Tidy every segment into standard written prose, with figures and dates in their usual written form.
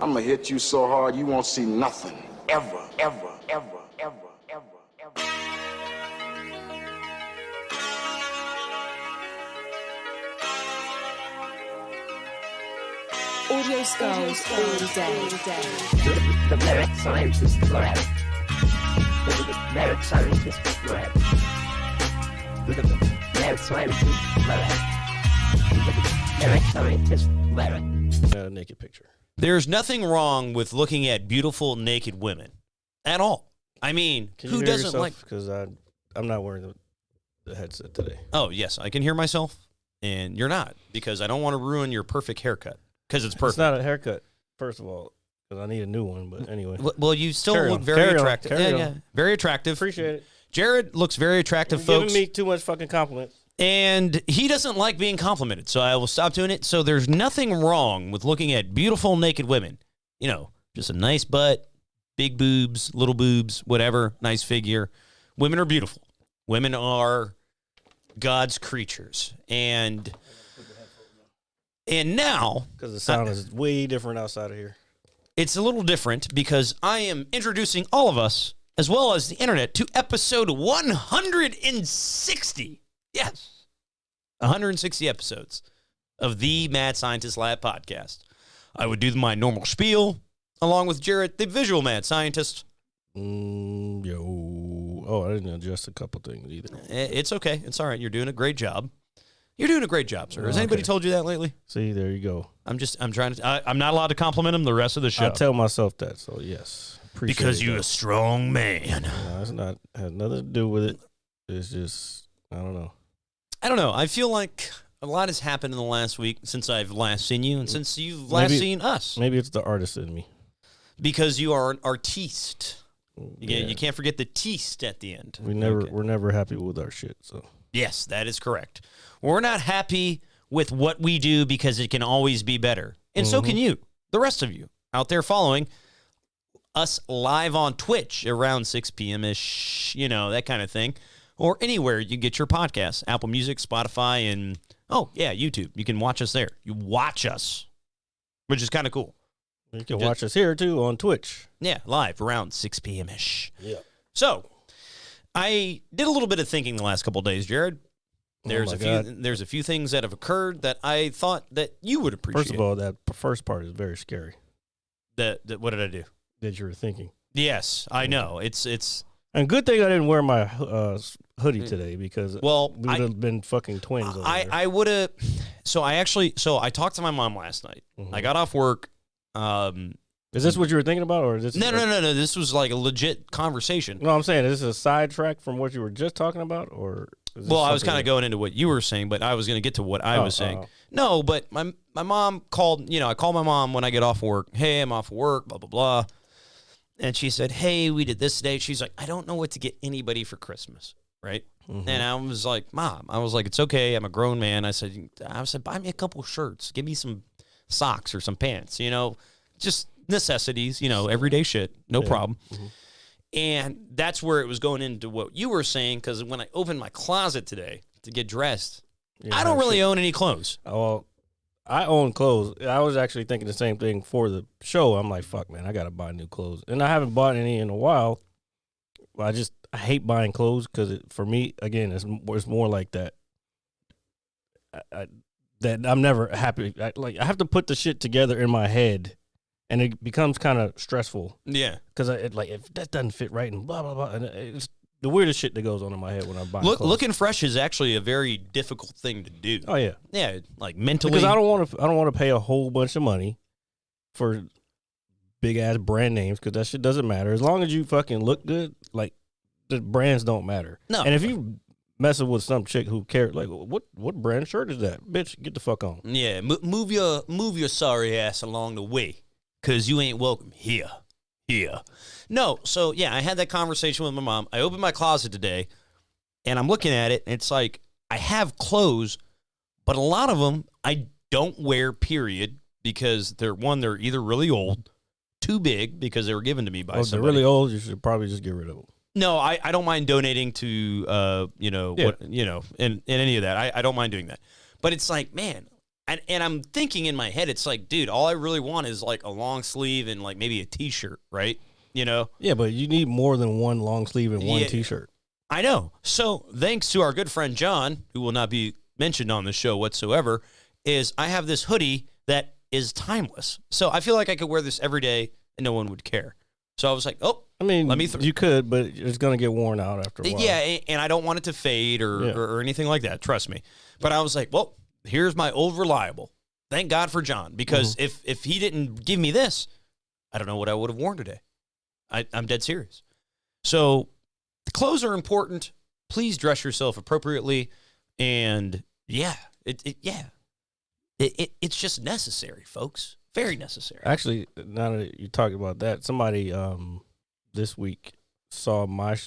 I'm gonna hit you so hard you won't see nothing. Ever, ever, ever, ever, ever, ever. Audio skulls all day. The merit scientist lab. The merit scientist lab. The merit scientist lab. The merit scientist lab. Naked picture. There's nothing wrong with looking at beautiful naked women at all. I mean, who doesn't like? Because I'm not wearing the headset today. Oh, yes, I can hear myself, and you're not, because I don't want to ruin your perfect haircut, because it's perfect. It's not a haircut, first of all, because I need a new one, but anyway. Well, you still Carry look on. very Carry on. attractive. Carry Yeah. Very attractive. Appreciate it. Jared looks very attractive, You're folks. giving me too much fucking compliments. And he doesn't like being complimented, so I will stop doing it. So there's nothing wrong with looking at beautiful naked women. You know, just a nice butt, big boobs, little boobs, whatever, nice figure. Women are beautiful. Women are God's creatures. And now, Because the sound is way different outside of here. it's a little different because I am introducing all of us, as well as the internet, to episode 160. Yes. 160 episodes of the Mad Scientist Lab podcast. I would do my normal spiel along with Jarrett, the visual mad scientist. Oh, I didn't adjust a couple things either. It's okay. It's all right. You're doing a great job. You're doing a great job, sir. Has anybody told you that lately? See, there you go. I'm trying to, I'm not allowed to compliment him the rest of the show. I tell myself that, so yes. Appreciate because it, you're though. a strong man. No, it's not. Has nothing to do with it. It's just, I don't know. I don't know. I feel like a lot has happened in the last week since I've last seen you and since you've last seen us. Maybe it's the artist in me. Because you are an artiste. Yeah. You can't forget the teast at the end. We're never happy with our shit. So Yes, that is correct. We're not happy with what we do because it can always be better. And so can you, the rest of you out there following us live on Twitch around 6 p.m.-ish, you know, that kind of thing. Or anywhere you get your podcasts, Apple Music, Spotify, and, YouTube. You can watch us there. You watch us, which is kind of cool. you can watch us here too on Twitch. Yeah, live around 6 p.m.-ish. Yeah. So, I did a little bit of thinking the last couple of days, Jared. There's a few things that have occurred that I thought that you would appreciate. First of all, that first part is very scary. That what did I do? That you were thinking. Yes, I know. It's And good thing I didn't wear my hoodie today because we would have been fucking twins. Over there. I would have. So I talked to my mom last night. I got off work. Is this what you were thinking about, or is this? No. This was like a legit conversation. No, I'm saying, is this a sidetrack from what you were just talking about, or? Well, I was kind of going into what you were saying, but I was going to get to what I was saying. No, but my mom called. I call my mom when I get off work. Hey, I'm off work. Blah blah blah. And she said, hey, we did this today. She's like, I don't know what to get anybody for Christmas, right? And I was like, Mom, it's okay. I'm a grown man. I said, buy me a couple shirts. Give me some socks or some pants, just necessities, everyday shit. No problem. And that's where it was going into what you were saying, because when I opened my closet today to get dressed, I don't really own any clothes. Well, I own clothes. I was actually thinking the same thing for the show. I'm like, fuck, man, I got to buy new clothes. And I haven't bought any in a while. I hate buying clothes because for me, again, it's more like that. That I'm never happy. I have to put the shit together in my head, and it becomes kind of stressful. Yeah. Because if that doesn't fit right and blah, blah, blah. And it's the weirdest shit that goes on in my head when I'm buying clothes. Looking fresh is actually a very difficult thing to do. Oh, yeah. Yeah, like mentally. Because I don't want to pay a whole bunch of money for big ass brand names, because that shit doesn't matter. As long as you fucking look good, like, the brands don't matter. No. And if you messing with some chick who cares, like, what brand shirt is that? Bitch, get the fuck on. Yeah, move your sorry ass along the way, because you ain't welcome here. No, so yeah, I had that conversation with my mom. I opened my closet today, and I'm looking at it, and it's like, I have clothes, but a lot of them I don't wear, period, because they're either really old, too big, because they were given to me by somebody. If they're really old, you should probably just get rid of them. No, I don't mind donating to, in any of that. I don't mind doing that. But it's like, man, And I'm thinking in my head, it's like, dude, all I really want is like a long sleeve and like maybe a T-shirt, right? You know? Yeah, but you need more than one long sleeve and one Yeah. T-shirt. I know. So thanks to our good friend John, who will not be mentioned on the show whatsoever, is I have this hoodie that is timeless. So I feel like I could wear this every day and no one would care. So I was like, oh, I mean, let me you could, but it's going to get worn out after a while. yeah, and I don't want it to fade or anything like that. Trust me. But I was like, well, here's my old reliable. Thank God for John, because if he didn't give me this, I don't know what I would have worn today. I'm dead serious. So the clothes are important. Please dress yourself appropriately, and it's just necessary, folks. Very necessary. Actually, now that you're talking about that, somebody this week saw my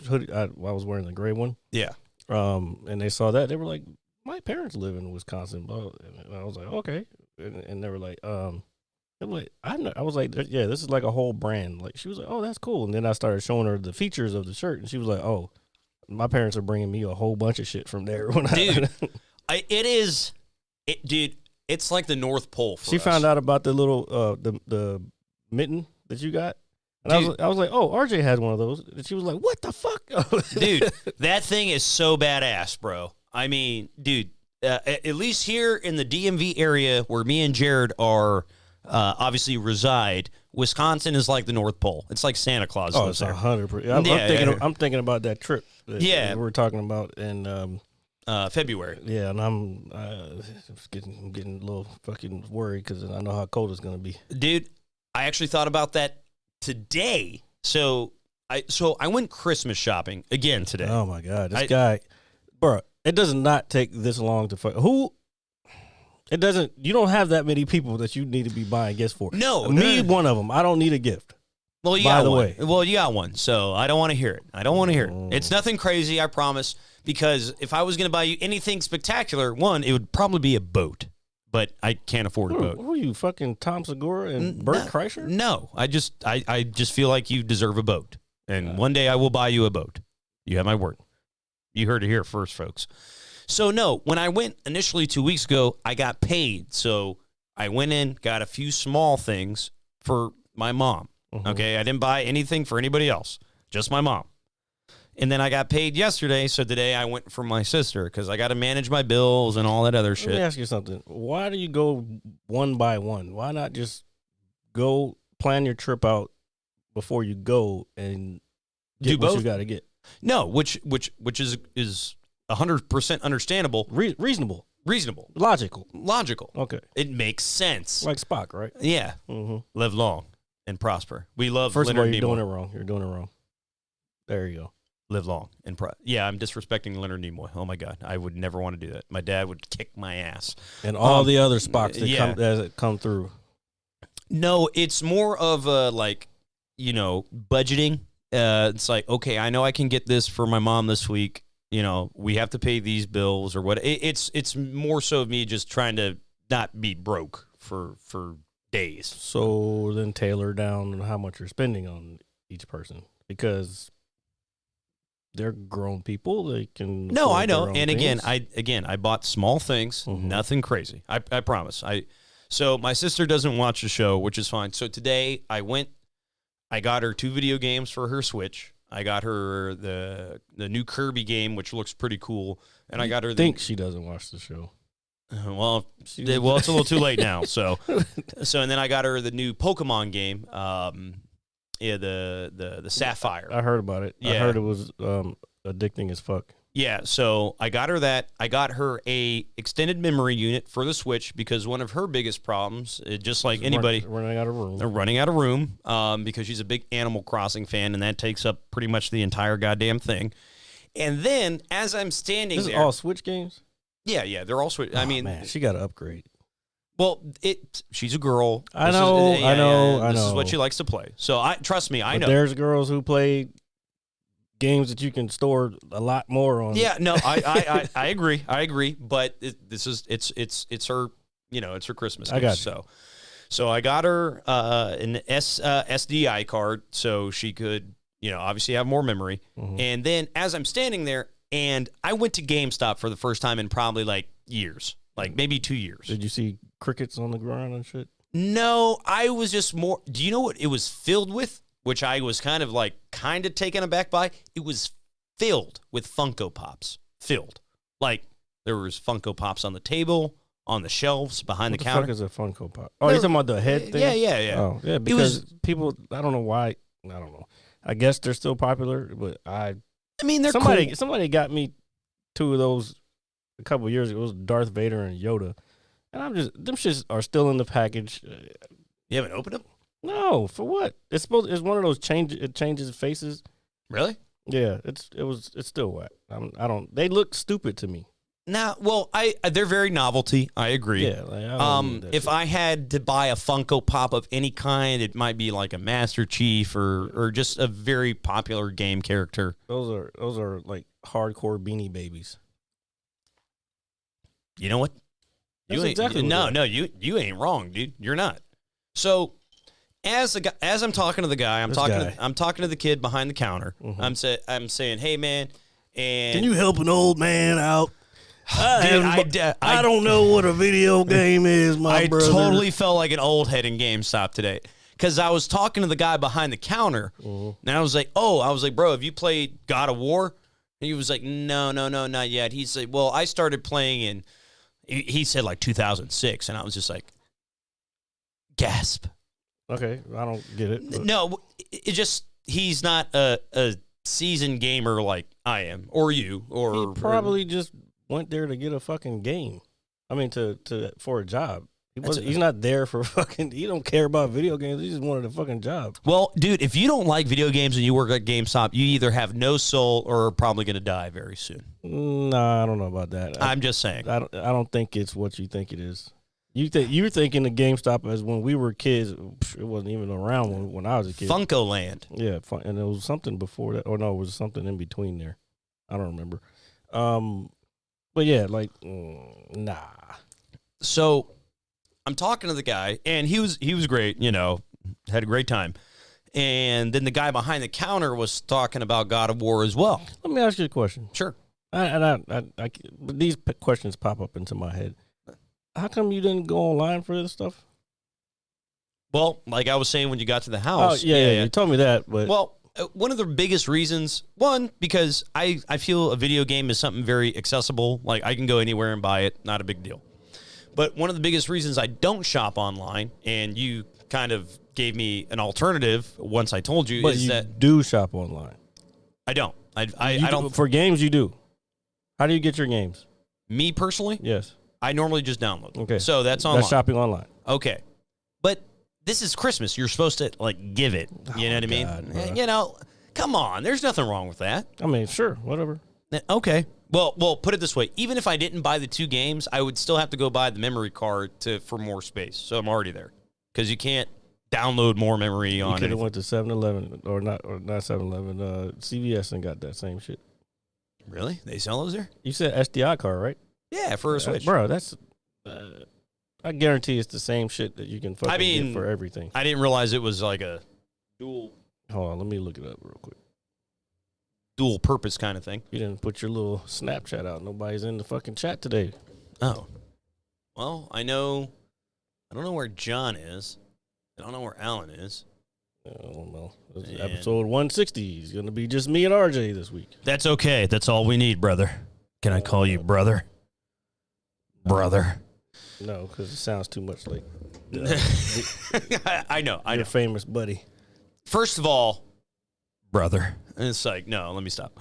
hoodie. I was wearing the gray one. Yeah. And they saw that. They were like, my parents live in Wisconsin. And I was like, okay. And they were like, I was like, yeah, this is like a whole brand. Like, she was like, oh, that's cool. And then I started showing her the features of the shirt, and she was like, oh, my parents are bringing me a whole bunch of shit from there. Dude, dude, it's like the North Pole for She us. found out about the little the mitten that you got. And I was like, oh, RJ had one of those. And she was like, what the fuck? Dude, that thing is so badass, bro. I mean, dude, at least here in the DMV area where me and Jared are obviously reside, Wisconsin is like the North Pole. It's like Santa Claus lives it's there. 100%. I'm thinking about that trip. That Yeah. we were talking about in February. yeah, and I'm getting a little fucking worried because I know how cold it's gonna be. Dude, I actually thought about that today. So I went Christmas shopping again today. Oh my god, this guy, bro! It does not take this long to fuck. Who? It doesn't. You don't have that many people that you need to be buying gifts for. No, me no. one of them. I don't need a gift. Well, you By got the one. way. Well, you got one, so I don't want to hear it. It's nothing crazy, I promise. Because if I was going to buy you anything spectacular, one, it would probably be a boat. But I can't afford a boat. Who are you, fucking Tom Segura and Bert Kreischer? No, I just feel like you deserve a boat, and one day I will buy you a boat. You have my word. You heard it here first, folks. So no, when I went initially 2 weeks ago, I got paid. So I went in, got a few small things for my mom. Okay, I didn't buy anything for anybody else, just my mom. And then I got paid yesterday, so today I went for my sister because I got to manage my bills and all that other shit. Let me ask you something. Why do you go one by one? Why not just go plan your trip out before you go and get what you got to get? No, which is 100% understandable. Reasonable. Logical. Okay. It makes sense. Like Spock, right? Yeah. Mm-hmm. Live long and prosper. We love First Leonard of all, you're Nimoy. doing it wrong. You're doing it wrong. There you go. Live long and yeah, I'm disrespecting Leonard Nimoy. Oh my God, I would never want to do that. My dad would kick my ass. And all the other Spocks that come through. No, it's more of a budgeting. It's like, okay, I know I can get this for my mom this week. We have to pay these bills or what. It's more so of me just trying to not be broke for days. So then tailor down how much you're spending on each person because they're grown people. They can. No, I know. And things. I bought small things, nothing crazy. I promise. So my sister doesn't watch the show, which is fine. So today I got her 2 video games for her Switch. I got her the new Kirby game, which looks pretty cool. And I got her she doesn't watch the show. Well, it's a little too late now. So and then I got her the new Pokemon game. The Sapphire. I heard about it. Yeah. I heard it was addicting as fuck. Yeah, so I got her that. I got her a extended memory unit for the Switch because one of her biggest problems, just like anybody, running out of room. they're running out of room because she's a big Animal Crossing fan, and that takes up pretty much the entire goddamn thing. And then as I'm standing this there, is all Switch games. Yeah, they're all Switch. I mean, man, she got to upgrade. Well, she's a girl. I know. This is what she likes to play. So trust me, I know. There's girls who play games that you can store a lot more on. Yeah, no, I agree. But it's her, it's her Christmas gift. I got you. So I got her an SDI card so she could, obviously have more memory. And then as I'm standing there, and I went to GameStop for the first time in probably like years. like maybe 2 years. Did you see crickets on the ground and shit? No, I was just more. Do you know what it was filled with? Which I was kind of taken aback by. It was filled with Funko Pops. Filled. Like, there was Funko Pops on the table, on the shelves, behind the counter. What the fuck is a Funko Pop? Oh, you're talking about the head thing? Yeah. Oh, yeah, because people, I don't know why. I don't know. I guess they're still popular, but I mean, they're cool. Somebody got me 2 of those a couple years ago. It was Darth Vader and Yoda. And them shits are still in the package. You haven't opened them? No, for what? It's one of those it changes faces. Really? Yeah, it's still whack. They look stupid to me. Nah, well, they're very novelty. I agree. Yeah, like, if I had to buy a Funko Pop of any kind, it might be like a Master Chief or just a very popular game character. Those are like hardcore Beanie Babies. You know what? You ain't wrong, dude. You're not. So, as I'm talking to the guy, I'm talking to the kid behind the counter. Mm-hmm. I'm saying, hey man, and can you help an old man out? I don't know what a video game is, my brother. I totally felt like an old head in GameStop today because I was talking to the guy behind the counter, and I was like, bro, have you played God of War? And he was like, no, not yet. He said, well, I started playing in. He said like 2006, and I was just like, gasp. Okay, I don't get it. But. No, it just he's not a seasoned gamer like I am, or you, or he probably just went there to get a fucking game. I mean, for a job. He's not there for fucking. He don't care about video games. He just wanted a fucking job. Well, dude, if you don't like video games and you work at GameStop, you either have no soul or are probably going to die very soon. Nah, I don't know about that. I'm just saying. I don't think it's what you think it is. You're thinking of GameStop as when we were kids. It wasn't even around when I was a kid. Funko Land. Yeah, and there was something before that, or no, it was something in between there. I don't remember. But yeah, like nah. So I'm talking to the guy, and he was great. You know, had a great time. And then the guy behind the counter was talking about God of War as well. Let me ask you a question. Sure. But these questions pop up into my head. How come you didn't go online for this stuff? Well, like I was saying when you got to the house. Oh, yeah. You told me that. But well, one of the biggest reasons, because I feel a video game is something very accessible. Like I can go anywhere and buy it. Not a big deal. But one of the biggest reasons I don't shop online, and you kind of gave me an alternative once I told you, but is you that do shop online. I don't. I don't. For games, you do. How do you get your games? Me personally? Yes. I normally just download. Okay. So that's online. That's shopping online. Okay. But this is Christmas. You're supposed to, like, give it. You know what I mean? God, you know, come on. There's nothing wrong with that. I mean, sure. Whatever. Okay. Well, put it this way. Even if I didn't buy the 2 games, I would still have to go buy the memory card for more space. So I'm already there. Because you can't download more memory on it. You could have went to 7-Eleven or not 7-Eleven, CVS and got that same shit. Really? They sell those there? You said SDI card, right? Yeah, for a Switch. Bro, that's... I guarantee it's the same shit that you can fucking get for everything. I didn't realize it was like a dual... Hold on, let me look it up real quick. Dual purpose kind of thing. You didn't put your little Snapchat out. Nobody's in the fucking chat today. Oh. Well, I don't know where John is. I don't know where Alan is. I don't know. Episode 160 is going to be just me and RJ this week. That's okay. That's all we need, brother. Can I call you brother? Brother. No, because it sounds too much like I know. Your famous buddy. First of all, brother. And it's like, no, let me stop.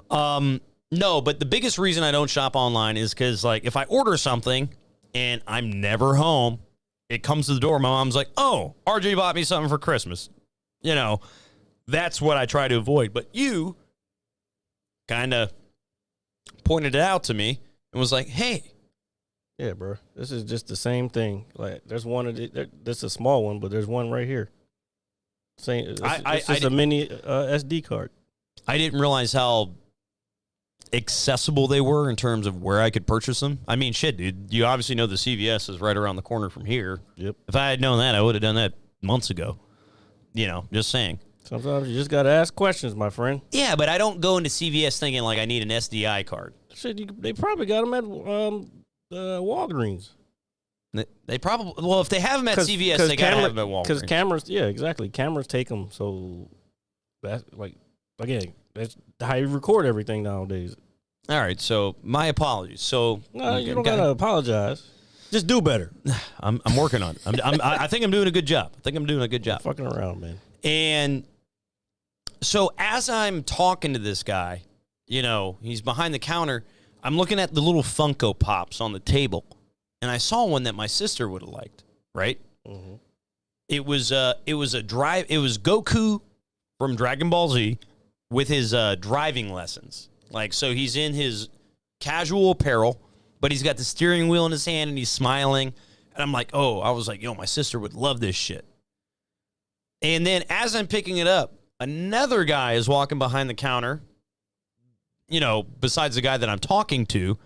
No, but the biggest reason I don't shop online is because, like, if I order something and I'm never home, it comes to the door. My mom's like, oh, RJ bought me something for Christmas. You know, that's what I try to avoid. But you kind of pointed it out to me and was like, hey. Yeah, bro. This is just the same thing. Like, there's one of the, this is a small one, but there's one right here. It's just a mini SD card. I didn't realize how accessible they were in terms of where I could purchase them. I mean, shit, dude. You obviously know the CVS is right around the corner from here. Yep. If I had known that, I would have done that months ago. You know, just saying. Sometimes you just got to ask questions, my friend. Yeah, but I don't go into CVS thinking like I need an SDI card. Shit, they probably got them at Walgreens. They probably if they have them at CVS, they gotta have them at Walgreens. Because cameras, yeah, exactly. Cameras take them. So that's that's how you record everything nowadays. All right, so my apologies. So no, you don't gotta apologize. Just do better. I'm working on it. I think I'm doing a good job. Fucking around, man. And so as I'm talking to this guy, he's behind the counter. I'm looking at the little Funko Pops on the table, and I saw one that my sister would have liked. Right? Mm-hmm. It was Goku from Dragon Ball Z with his driving lessons. So he's in his casual apparel, but he's got the steering wheel in his hand and he's smiling. And I'm like, I was like, my sister would love this shit. And then as I'm picking it up, another guy is walking behind the counter, besides the guy that I'm talking to.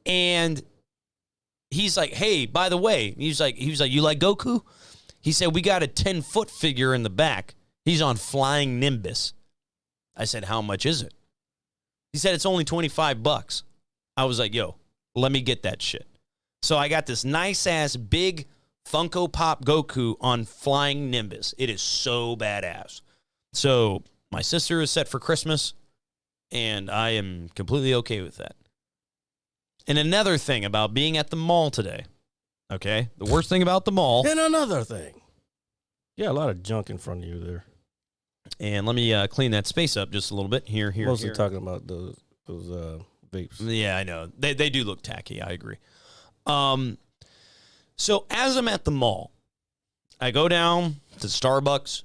And he's like, hey, by the way, he was like, you like Goku? He said, we got a 10-foot figure in the back. He's on Flying Nimbus. I said, how much is it? He said, it's only $25. I was like, let me get that shit. So I got this nice-ass big Funko Pop Goku on Flying Nimbus. It is so badass. So my sister is set for Christmas, and I am completely okay with that. And another thing about being at the mall today, okay? The worst thing about the mall. And another thing. Yeah, a lot of junk in front of you there. And let me clean that space up just a little bit. Here. Mostly talking about those vapes. Yeah, I know. They do look tacky. I agree. So as I'm at the mall, I go down to Starbucks,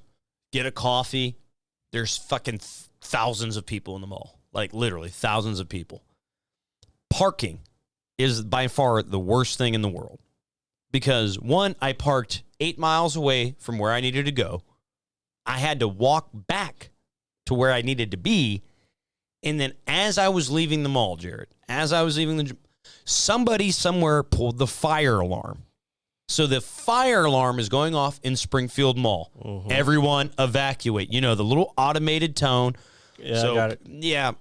get a coffee. There's fucking thousands of people in the mall. Literally thousands of people. Parking is by far the worst thing in the world. Because, one, I parked 8 miles away from where I needed to go. I had to walk back to where I needed to be. And then as I was leaving the mall, Jared, somebody somewhere pulled the fire alarm. So the fire alarm is going off in Springfield Mall. Mm-hmm. Everyone evacuate. The little automated tone. Yeah, I got it. Yeah.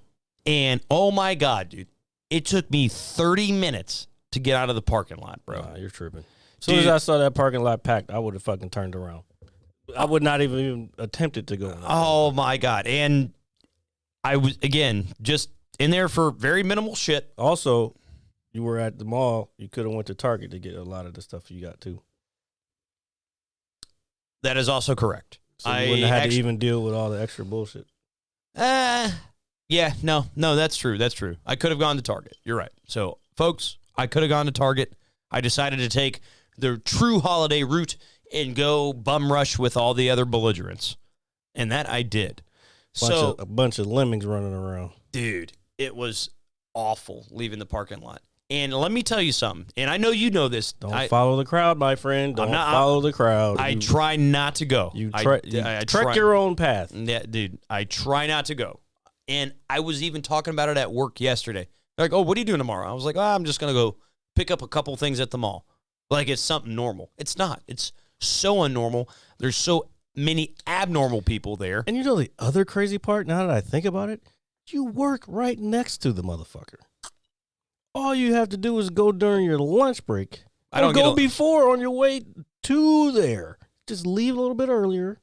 And oh my God, dude. It took me 30 minutes to get out of the parking lot, bro. Nah, you're tripping. As soon as I saw that parking lot packed, I would have fucking turned around. I would not even attempted to go. Oh my God. And I was, again, just in there for very minimal shit. Also, you were at the mall. You could have went to Target to get a lot of the stuff you got too. That is also correct. So you wouldn't have had to even deal with all the extra bullshit. Yeah, no, that's true. I could have gone to Target. You're right. So, folks, I could have gone to Target. I decided to take the true holiday route and go bum rush with all the other belligerents. And that I did. A bunch of lemmings running around. Dude, it was awful leaving the parking lot. And let me tell you something. And I know you know this. Don't follow the crowd, my friend. Don't follow the crowd. I try not to go. I trek your own path. Yeah, dude, I try not to go. And I was even talking about it at work yesterday. They're like, what are you doing tomorrow? I was like, I'm just going to go pick up a couple things at the mall. Like it's something normal. It's not. It's so unnormal. There's so many abnormal people there. And the other crazy part, now that I think about it, you work right next to the motherfucker. All you have to do is go during your lunch break. Go before on your way to there. Just leave a little bit earlier,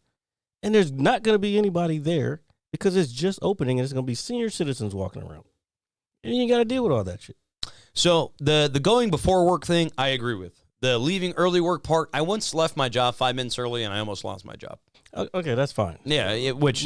and there's not going to be anybody there because it's just opening, and it's going to be senior citizens walking around. And you got to deal with all that shit. So the going before work thing, I agree with. The leaving early work part, I once left my job 5 minutes early, and I almost lost my job. Okay, that's fine. Yeah, but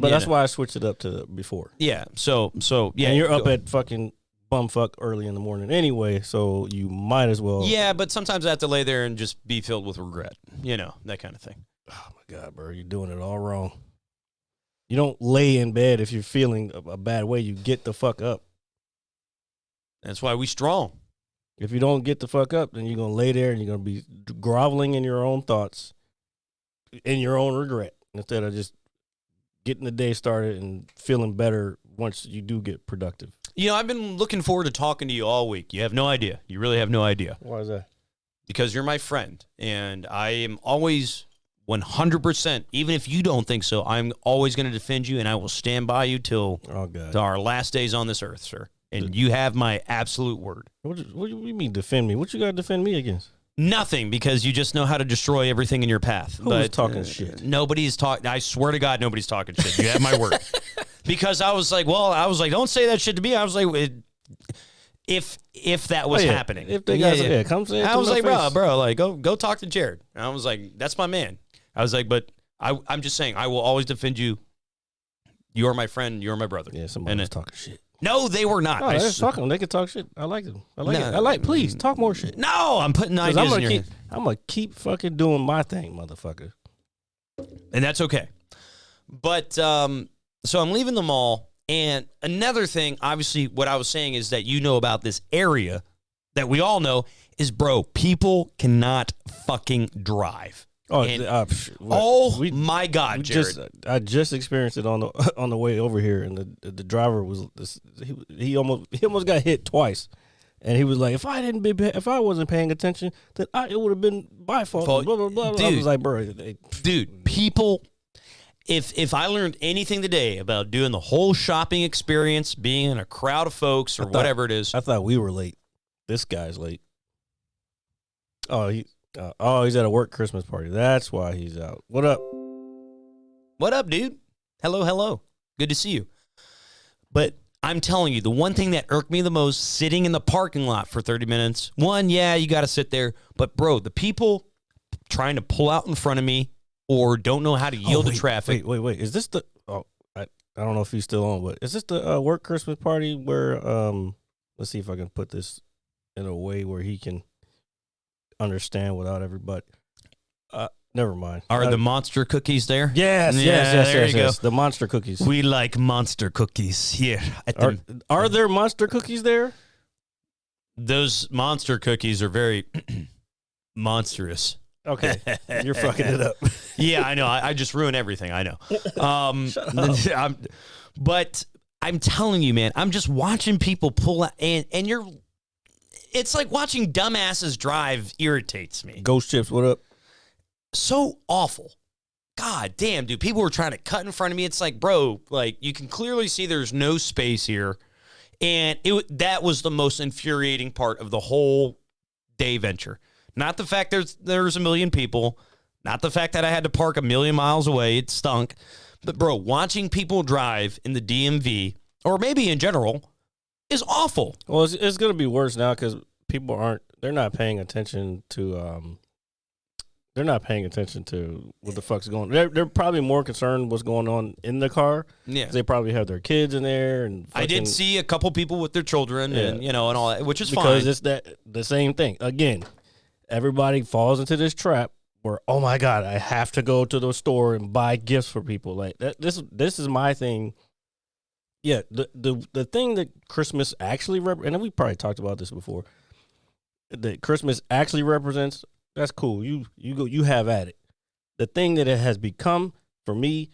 that's why I switched it up to before. Yeah, so yeah. And you're up at fucking bumfuck early in the morning anyway, so you might as well. Yeah, but sometimes I have to lay there and just be filled with regret. That kind of thing. Oh, my God, bro. You're doing it all wrong. You don't lay in bed if you're feeling a bad way. You get the fuck up. That's why we strong. If you don't get the fuck up, then you're going to lay there and you're going to be groveling in your own thoughts, in your own regret, instead of just getting the day started and feeling better once you do get productive. I've been looking forward to talking to you all week. You have no idea. You really have no idea. Why is that? Because you're my friend, and I am always 100%, even if you don't think so, I'm always going to defend you, and I will stand by you till to our last days on this earth, sir. And you have my absolute word. What do you mean defend me? What you got to defend me against? Nothing, because you just know how to destroy everything in your path. Who's talking shit? Nobody's talking. I swear to God, nobody's talking shit. You have my word. Because I was like, don't say that shit to me. I was like, if that was happening, if they got come say it. I was like, bro, like go talk to Jared. And I was like, that's my man. I was like, but I'm just saying, I will always defend you. You are my friend. You are my brother. Yeah, somebody was talking shit. No, they were not. No, they're talking. They can talk shit. I like them. I like. Please talk more shit. No, I'm putting ideas in your head. I'm gonna keep fucking doing my thing, motherfucker. And that's okay. But so I'm leaving the mall, and another thing, obviously, what I was saying is that you know about this area that we all know is, bro, people cannot fucking drive. My God, Jared! I just experienced it on the way over here, and the driver was he almost got hit twice, and he was like, if I wasn't paying attention, then it would have been my fault. Blah, blah, blah, blah. I was like, bro, dude, people. If I learned anything today about doing the whole shopping experience, being in a crowd of folks or whatever it is, I thought we were late. This guy's late. He's at a work Christmas party. That's why he's out. What up? What up, dude? Hello. Good to see you. But I'm telling you, the one thing that irked me the most, sitting in the parking lot for 30 minutes, you got to sit there. But, bro, the people trying to pull out in front of me or don't know how to yield to traffic. Wait. Is this the... I don't know if he's still on, but is this the work Christmas party where... let's see if I can put this in a way where he can... understand without everybody. Never mind. Are the monster cookies there? Yes. There you go. The monster cookies. We like monster cookies here. Are there monster cookies there? Those monster cookies are very monstrous. Okay, you're fucking it up. Yeah, I know. I just ruin everything. I know. Shut up. But I'm telling you, man, I'm just watching people pull out, and you're. It's like watching dumbasses drive irritates me. Ghost Chips, what up? So awful. God damn, dude. People were trying to cut in front of me. It's like, bro, like you can clearly see there's no space here. And that was the most infuriating part of the whole day venture. Not the fact there's a million people. Not the fact that I had to park a million miles away. It stunk. But, bro, watching people drive in the DMV, or maybe in general, is awful. Well, it's going to be worse now because people they're not paying attention to what the fuck's going on. They're probably more concerned what's going on in the car. Yeah. They probably have their kids in there. And I did see a couple people with their children and, and all that, which is fine. Because it's the same thing. Again, everybody falls into this trap where, oh my God, I have to go to the store and buy gifts for people. Like this is my thing. Yeah, the thing that Christmas actually and we probably talked about this before, that Christmas actually represents, that's cool. You have at it. The thing that it has become for me,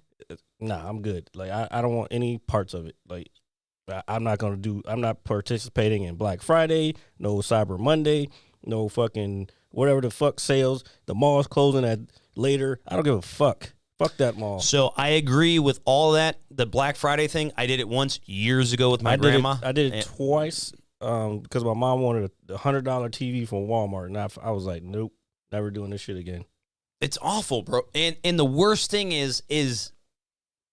nah, I'm good. Like I don't want any parts of it. Like I'm not participating in Black Friday, no Cyber Monday, no fucking whatever the fuck sales. The mall's closing at later. I don't give a fuck. Fuck that mall. So I agree with all that. The Black Friday thing, I did it once years ago with my grandma. I did it twice because my mom wanted a $100 TV from Walmart, and I was like, nope, never doing this shit again. It's awful, bro. And the worst thing is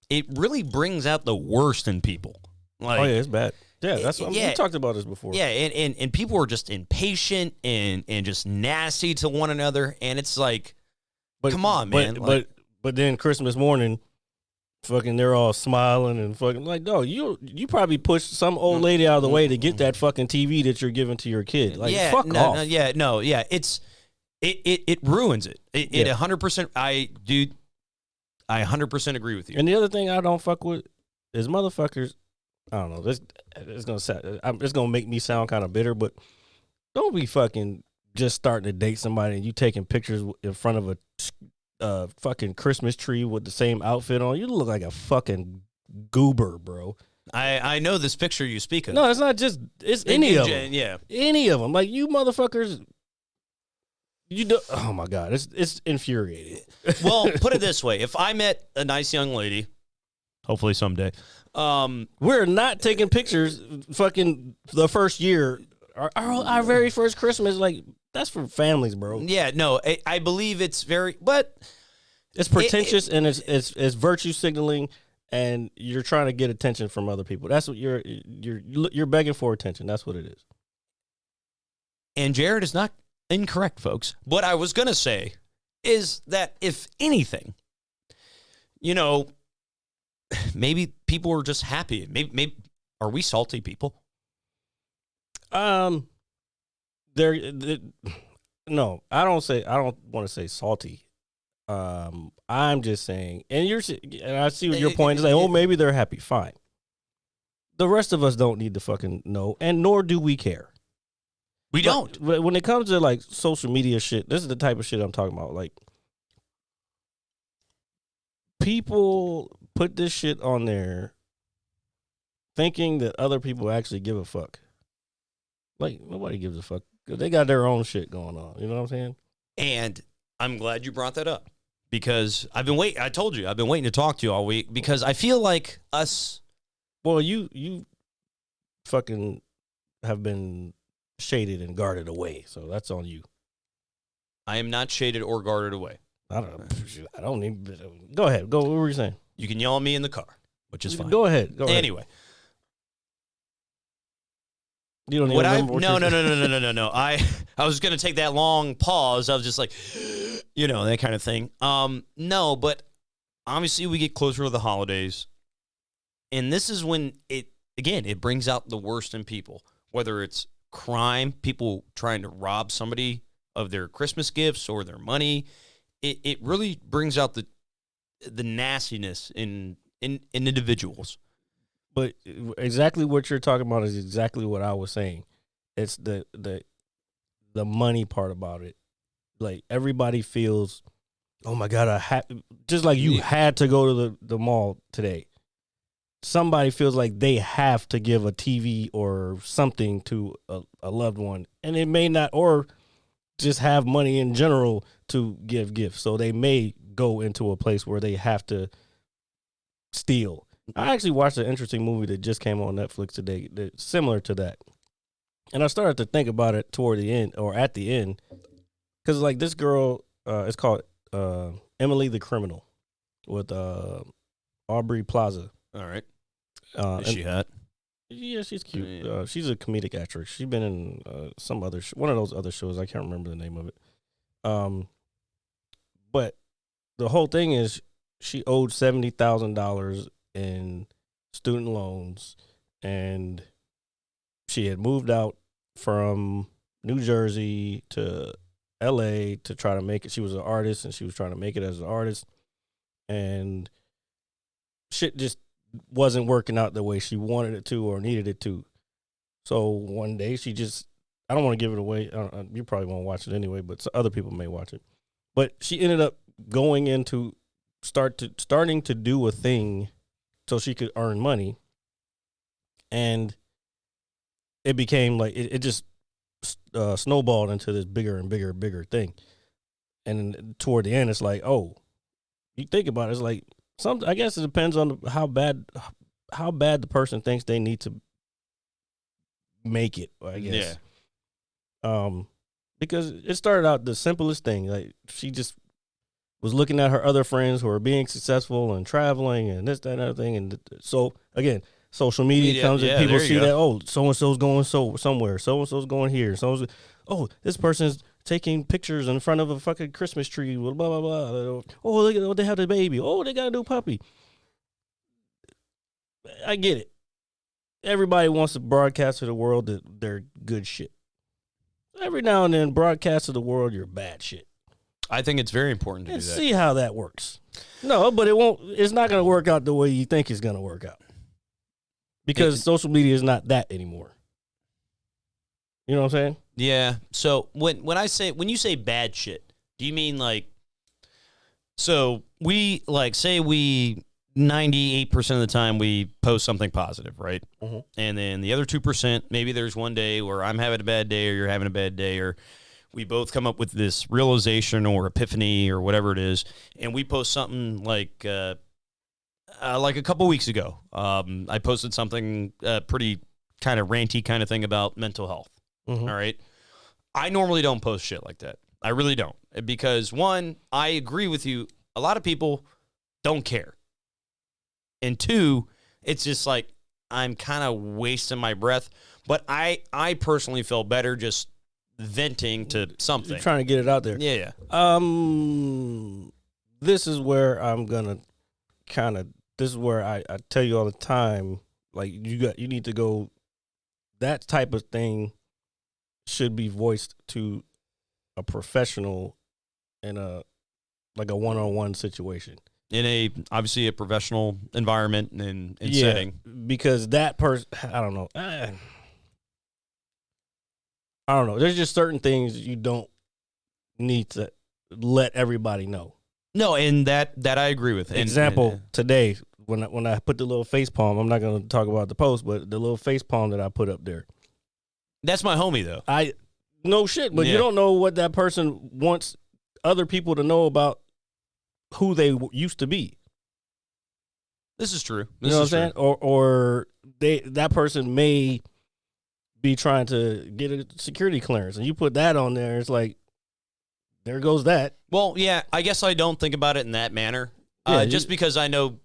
it really brings out the worst in people. Like, oh yeah, it's bad. Yeah, that's what we talked about this before. Yeah, and people are just impatient and just nasty to one another, and it's like, come on, man. But then Christmas morning, fucking they're all smiling and fucking like, no, you probably pushed some old lady out of the way to get that fucking TV that you're giving to your kid. Like, fuck off. It ruins it. It 100%. I 100% agree with you. And the other thing I don't fuck with is motherfuckers. I don't know. It's gonna make me sound kind of bitter, but don't be fucking just starting to date somebody and you taking pictures in front of a fucking Christmas tree with the same outfit on. You look like a fucking goober, bro. I know this picture you speak of. No, it's not just. It's any of them. Yeah, any of them. Like you motherfuckers. Oh my God, it's infuriating. Well, put it this way: if I met a nice young lady, Hopefully someday. We're not taking pictures. Fucking the first year, our very first Christmas, like that's for families, bro. Yeah, no, I believe it's but it's pretentious and it's virtue signaling, and you're trying to get attention from other people. That's what you're begging for attention. That's what it is. And Jared is not incorrect, folks. What I was gonna say is that if anything, maybe people are just happy. Maybe are we salty people? No, I don't want to say salty. I'm just saying, and I see what your point is. Like, oh, maybe they're happy. Fine. The rest of us don't need to fucking know, and nor do we care. We don't. But when it comes to like social media shit, this is the type of shit I'm talking about. Like, people put this shit on there thinking that other people actually give a fuck. Like, nobody gives a fuck. They got their own shit going on. You know what I'm saying? And I'm glad you brought that up because I've been waiting. I told you, I've been waiting to talk to you all week because I feel like us. Well, you fucking have been shaded and guarded away. So that's on you. I am not shaded or guarded away. I don't need. Go ahead. Go. What were you saying? You can yell at me in the car, which is fine. Go ahead. Go ahead. Anyway. You don't even remember what No. I was going to take that long pause. I was just like, that kind of thing. No, but obviously we get closer to the holidays. And this is when it brings out the worst in people, whether it's crime, people trying to rob somebody of their Christmas gifts or their money. It really brings out the nastiness in individuals. But exactly what you're talking about is exactly what I was saying. It's the money part about it. Like, everybody feels, oh my God, just like you had to go to the mall today. Somebody feels like they have to give a TV or something to a loved one. And it may not, or just have money in general to give gifts. So they may go into a place where they have to steal. I actually watched an interesting movie that just came on Netflix today that's similar to that. And I started to think about it toward the end or at the end. Because, like, this girl, it's called Emily the Criminal with Aubrey Plaza. All right. Is she hot? Yeah, she's cute. Yeah. She's a comedic actress. She's been in some other one of those other shows. I can't remember the name of it. But the whole thing is she owed $70,000 in student loans, and she had moved out from New Jersey to LA to try to make it. She was an artist, and she was trying to make it as an artist, and shit just wasn't working out the way she wanted it to or needed it to. So one day she just, I don't want to give it away. You probably won't watch it anyway, but other people may watch it. But she ended up going into starting to do a thing so she could earn money. And it became like, it just snowballed into this bigger and bigger thing. And toward the end, it's like, oh, you think about it, it's like, I guess it depends on how bad the person thinks they need to make it, I guess. Yeah. Because it started out the simplest thing. Like, she just was looking at her other friends who are being successful and traveling and this, that, and other thing. And so, again, social media comes and people see that, oh, so-and-so's going somewhere. So-and-so's going here. Oh, this person's taking pictures in front of a fucking Christmas tree. Blah, blah, blah. Oh, look at, they have the baby. Oh, they got a new puppy. I get it. Everybody wants to broadcast to the world that they're good shit. Every now and then, broadcast to the world your bad shit. I think it's very important to do that. See how that works. No, but it's not going to work out the way you think it's going to work out. Because social media is not that anymore. You know what I'm saying? Yeah. So when you say bad shit, do you mean like, so we like say we 98% of the time we post something positive, right? Mm-hmm. And then the other 2%, maybe there's one day where I'm having a bad day or you're having a bad day, or we both come up with this realization or epiphany or whatever it is, and we post something like, like a couple weeks ago, I posted something pretty kind of ranty kind of thing about mental health. Mhm. All right. I normally don't post shit like that. I really don't. Because one, I agree with you. A lot of people don't care. And two, it's just like I'm kind of wasting my breath. But I personally feel better just venting to something. You're trying to get it out there. Yeah. This is where I'm gonna this is where I tell you all the time, like you need to go. That type of thing should be voiced to a professional in a one-on-one situation. In obviously a professional environment and setting. Because that person, I don't know. I don't know. There's just certain things you don't need to let everybody know. No, and that I agree with. Example, today, when I put the little face palm, I'm not going to talk about the post, but the little face palm that I put up there. That's my homie, though. No shit, but you don't know what that person wants other people to know about who they used to be. This is true. You know what I'm saying? Or that person may be trying to get a security clearance, and you put that on there, it's like, there goes that. Well, yeah, I guess I don't think about it in that manner. Just because I know,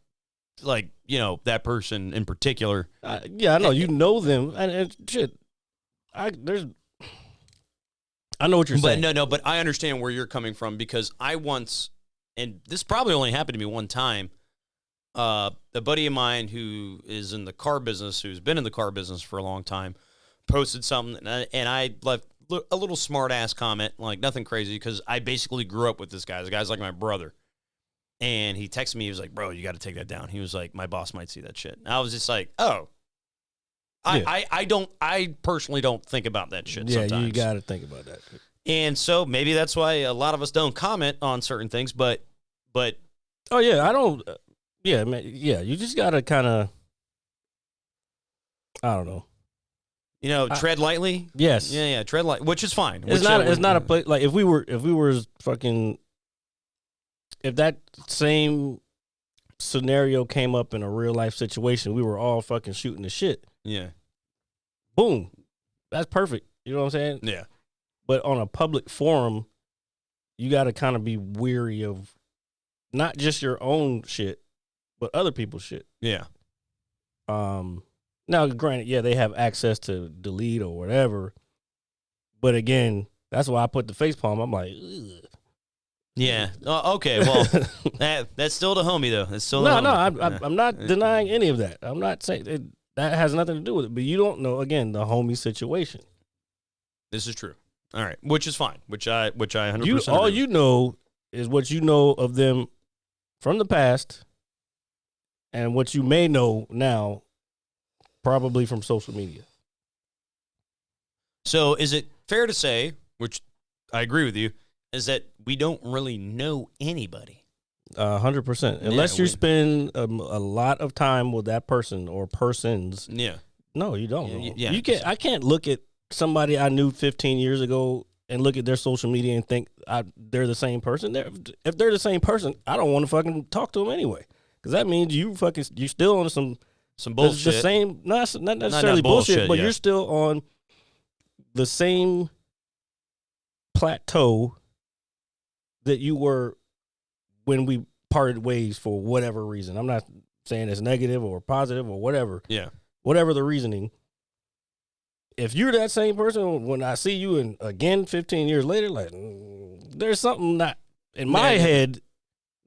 like, that person in particular. Yeah, I know. You know them. And shit, I know what you're saying. But I understand where you're coming from because I once, and this probably only happened to me one time, a buddy of mine who is in the car business, who's been in the car business for a long time, posted something, and I left a little smart-ass comment, like nothing crazy, because I basically grew up with this guy. The guy's like my brother. And he texted me, he was like, bro, you got to take that down. He was like, my boss might see that shit. And I was just like, oh. Yeah. I personally don't think about that shit sometimes. Yeah, you got to think about that. And so maybe that's why a lot of us don't comment on certain things, but. Oh, yeah, I don't. Yeah, man, yeah, you just got to kind of, I don't know. Tread lightly. Yes. Yeah, tread lightly, which is fine. It's not a place like if we were fucking, if that same scenario came up in a real life situation, we were all fucking shooting the shit. Yeah. Boom. That's perfect. You know what I'm saying? Yeah. But on a public forum, you got to kind of be weary of not just your own shit, but other people's shit. Yeah. Now, granted, yeah, they have access to delete or whatever. But again, that's why I put the face palm. I'm like, ugh. Yeah. Okay. Well, that's still the homie, though. It's still I'm not denying any of that. I'm not saying that has nothing to do with it. But you don't know, again, the homie situation. This is true. All right, which is fine. Which I 100%. All you know is what you know of them from the past, and what you may know now. Probably from social media. So is it fair to say, which I agree with you, is that we don't really know anybody? 100%. Unless you spend a lot of time with that person or persons. Yeah. No, you don't. Yeah. I can't look at somebody I knew 15 years ago and look at their social media and think they're the same person. If they're the same person, I don't want to fucking talk to them anyway. Because that means you still on some bullshit. The same, not necessarily bullshit, but you're still on the same plateau that you were when we parted ways for whatever reason. I'm not saying it's negative or positive or whatever. Yeah. Whatever the reasoning. If you're that same person, when I see you again 15 years later, like there's something not in my head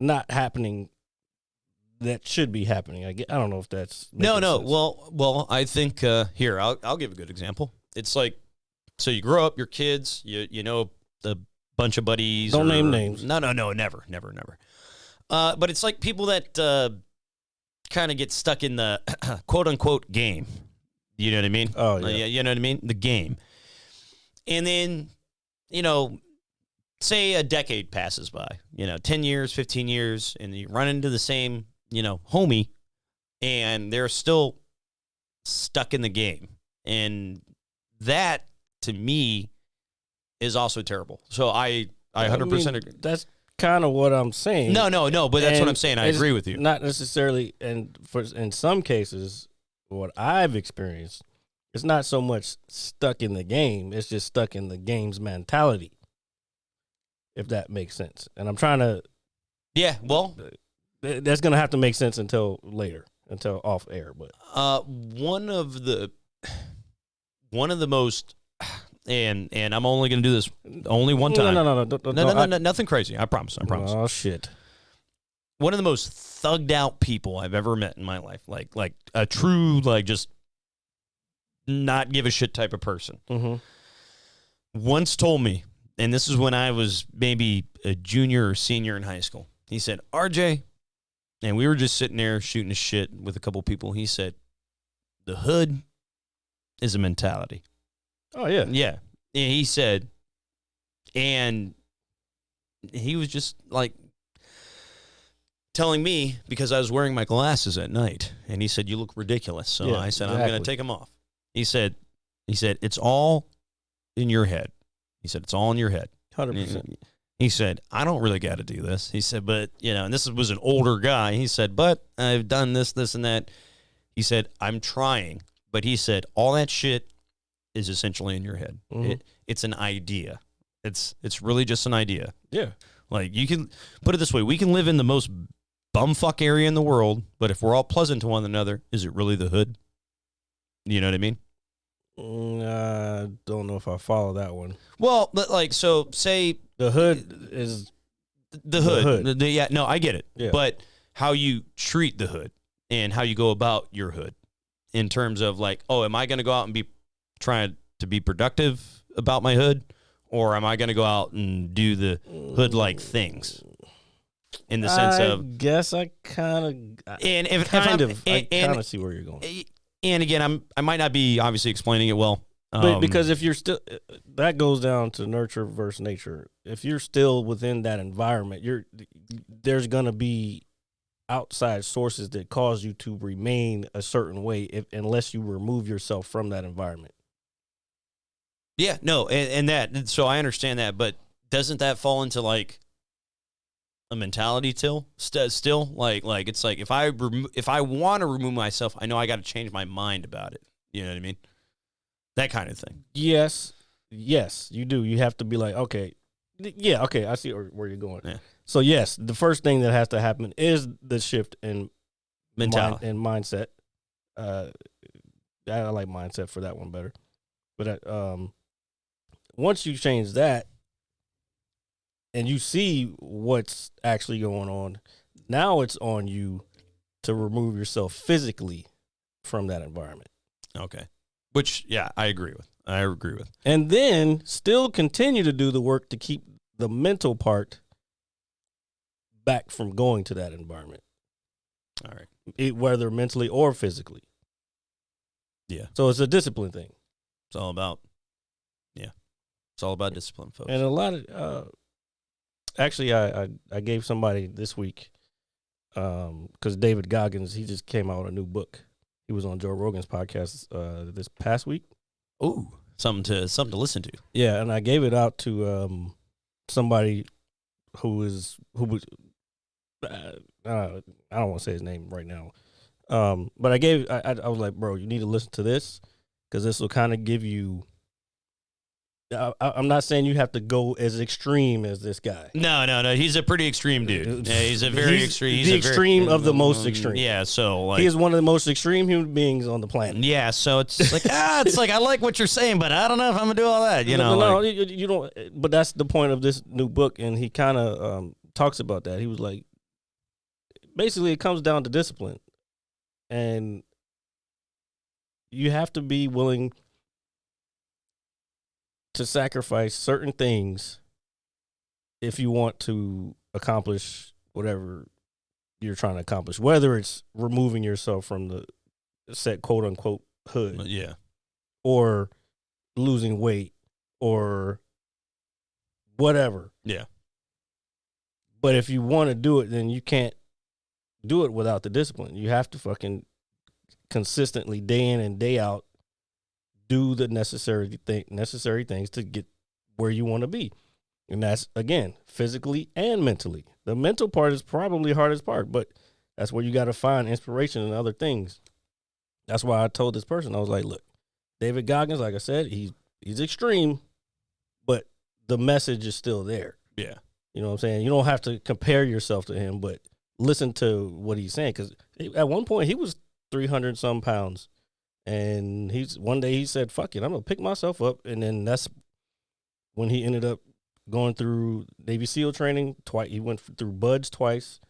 not happening that should be happening. I don't know if that's no. Sense. Well, I think here I'll give a good example. It's like, so you grow up, your kids, you know a bunch of buddies. Don't name names. No, never. But it's like people that kind of get stuck in the quote unquote game. You know what I mean? Oh yeah. You know what I mean? The game. And then, say a decade passes by, 10 years, 15 years, and you run into the same homie, and they're still stuck in the game. And that, to me, is also terrible. So I 100% agree. That's kind of what I'm saying. No, but that's what And I'm saying. I it's agree with you. Not necessarily, and in some cases, what I've experienced, it's not so much stuck in the game. It's just stuck in the game's mentality, if that makes sense. And I'm trying to. Yeah, well, that's gonna have to make sense until later, until off air. But one of the most, and I'm only gonna do this only one time. No, Nothing crazy. I promise. Oh shit. One of the most thugged out people I've ever met in my life, like a true, like, just not give a shit type of person. Mm-hmm. Once told me, and this is when I was maybe a junior or senior in high school. He said, RJ, and we were just sitting there shooting the shit with a couple people. He said, the hood is a mentality. Oh yeah. Yeah. And he said, and he was just like telling me, because I was wearing my glasses at night, and he said, you look ridiculous. So Yeah, I said, exactly. I'm going to take them off. He said, it's all in your head. He said, it's all in your head. 100%. He said, I don't really got to do this. He said, but, and this was an older guy. He said, but I've done this, and that. He said, I'm trying. But he said, all that shit is essentially in your head. Mhm. It's an idea. It's really just an idea. Yeah. Like, you can put it this way. We can live in the most bumfuck area in the world, but if we're all pleasant to one another, is it really the hood? You know what I mean? I don't know if I follow that one. Well, but like, so say The hood is the hood. hood. Yeah, no, I get it. Yeah. But how you treat the hood and how you go about your hood in terms of like, oh, am I going to go out and be trying to be productive about my hood, or am I going to go out and do the hood-like things? In the sense of, I guess I kind of, and if kind I'm- of, I and- kind of see where you're going. and again, I might not be obviously explaining it well, But because if you're still, that goes down to nurture versus nature. If you're still within that environment, there's gonna be outside sources that cause you to remain a certain way, unless you remove yourself from that environment. yeah, no, and so I understand that, but doesn't that fall into like a mentality still like it's like if I want to remove myself, I know I got to change my mind about it. You know what I mean? That kind of thing. Yes, you do. You have to be like, okay, yeah, okay, I see where you're going. Yeah. So yes, the first thing that has to happen is the shift in Mentality. and mindset. I like mindset for that one better. But once you change that and you see what's actually going on, now it's on you to remove yourself physically from that environment. Okay. Which, yeah, I agree with. And then still continue to do the work to keep the mental part back from going to that environment. All right. Whether mentally or physically. Yeah. So it's a discipline thing. It's all about discipline, folks. And a lot of, actually, I gave somebody this week, because David Goggins, he just came out with a new book. He was on Joe Rogan's podcast this past week. Ooh, something to listen to. Yeah, and I gave it out to somebody who was I don't want to say his name right now, but I was like, bro, you need to listen to this because this will kind of give you. I'm not saying you have to go as extreme as this guy. No. He's a pretty extreme dude. Yeah, he's a very extreme. He's the a extreme of the most extreme. Yeah, so like he is one of the most extreme human beings on the planet. yeah, so it's like it's like I like what you're saying, but I don't know if I'm gonna do all that. You know, no, like, you don't. But that's the point of this new book, and he kind of talks about that. He was like, basically, it comes down to discipline, and you have to be willing to sacrifice certain things if you want to accomplish whatever you're trying to accomplish, whether it's removing yourself from the set quote unquote hood, yeah, or losing weight, or whatever. yeah, But if you want to do it, then you can't do it without the discipline. You have to fucking consistently, day in and day out, do the necessary things to get where you want to be. And that's, again, physically and mentally. The mental part is probably the hardest part, but that's where you got to find inspiration in other things. That's why I told this person, I was like, look, David Goggins, like I said, he's extreme, but the message is still there. Yeah. You know what I'm saying? You don't have to compare yourself to him, but listen to what he's saying. Because at one point, he was 300 some pounds. And one day he said, fuck it, I'm going to pick myself up. And then that's when he ended up going through Navy SEAL training twice. He went through BUDS twice.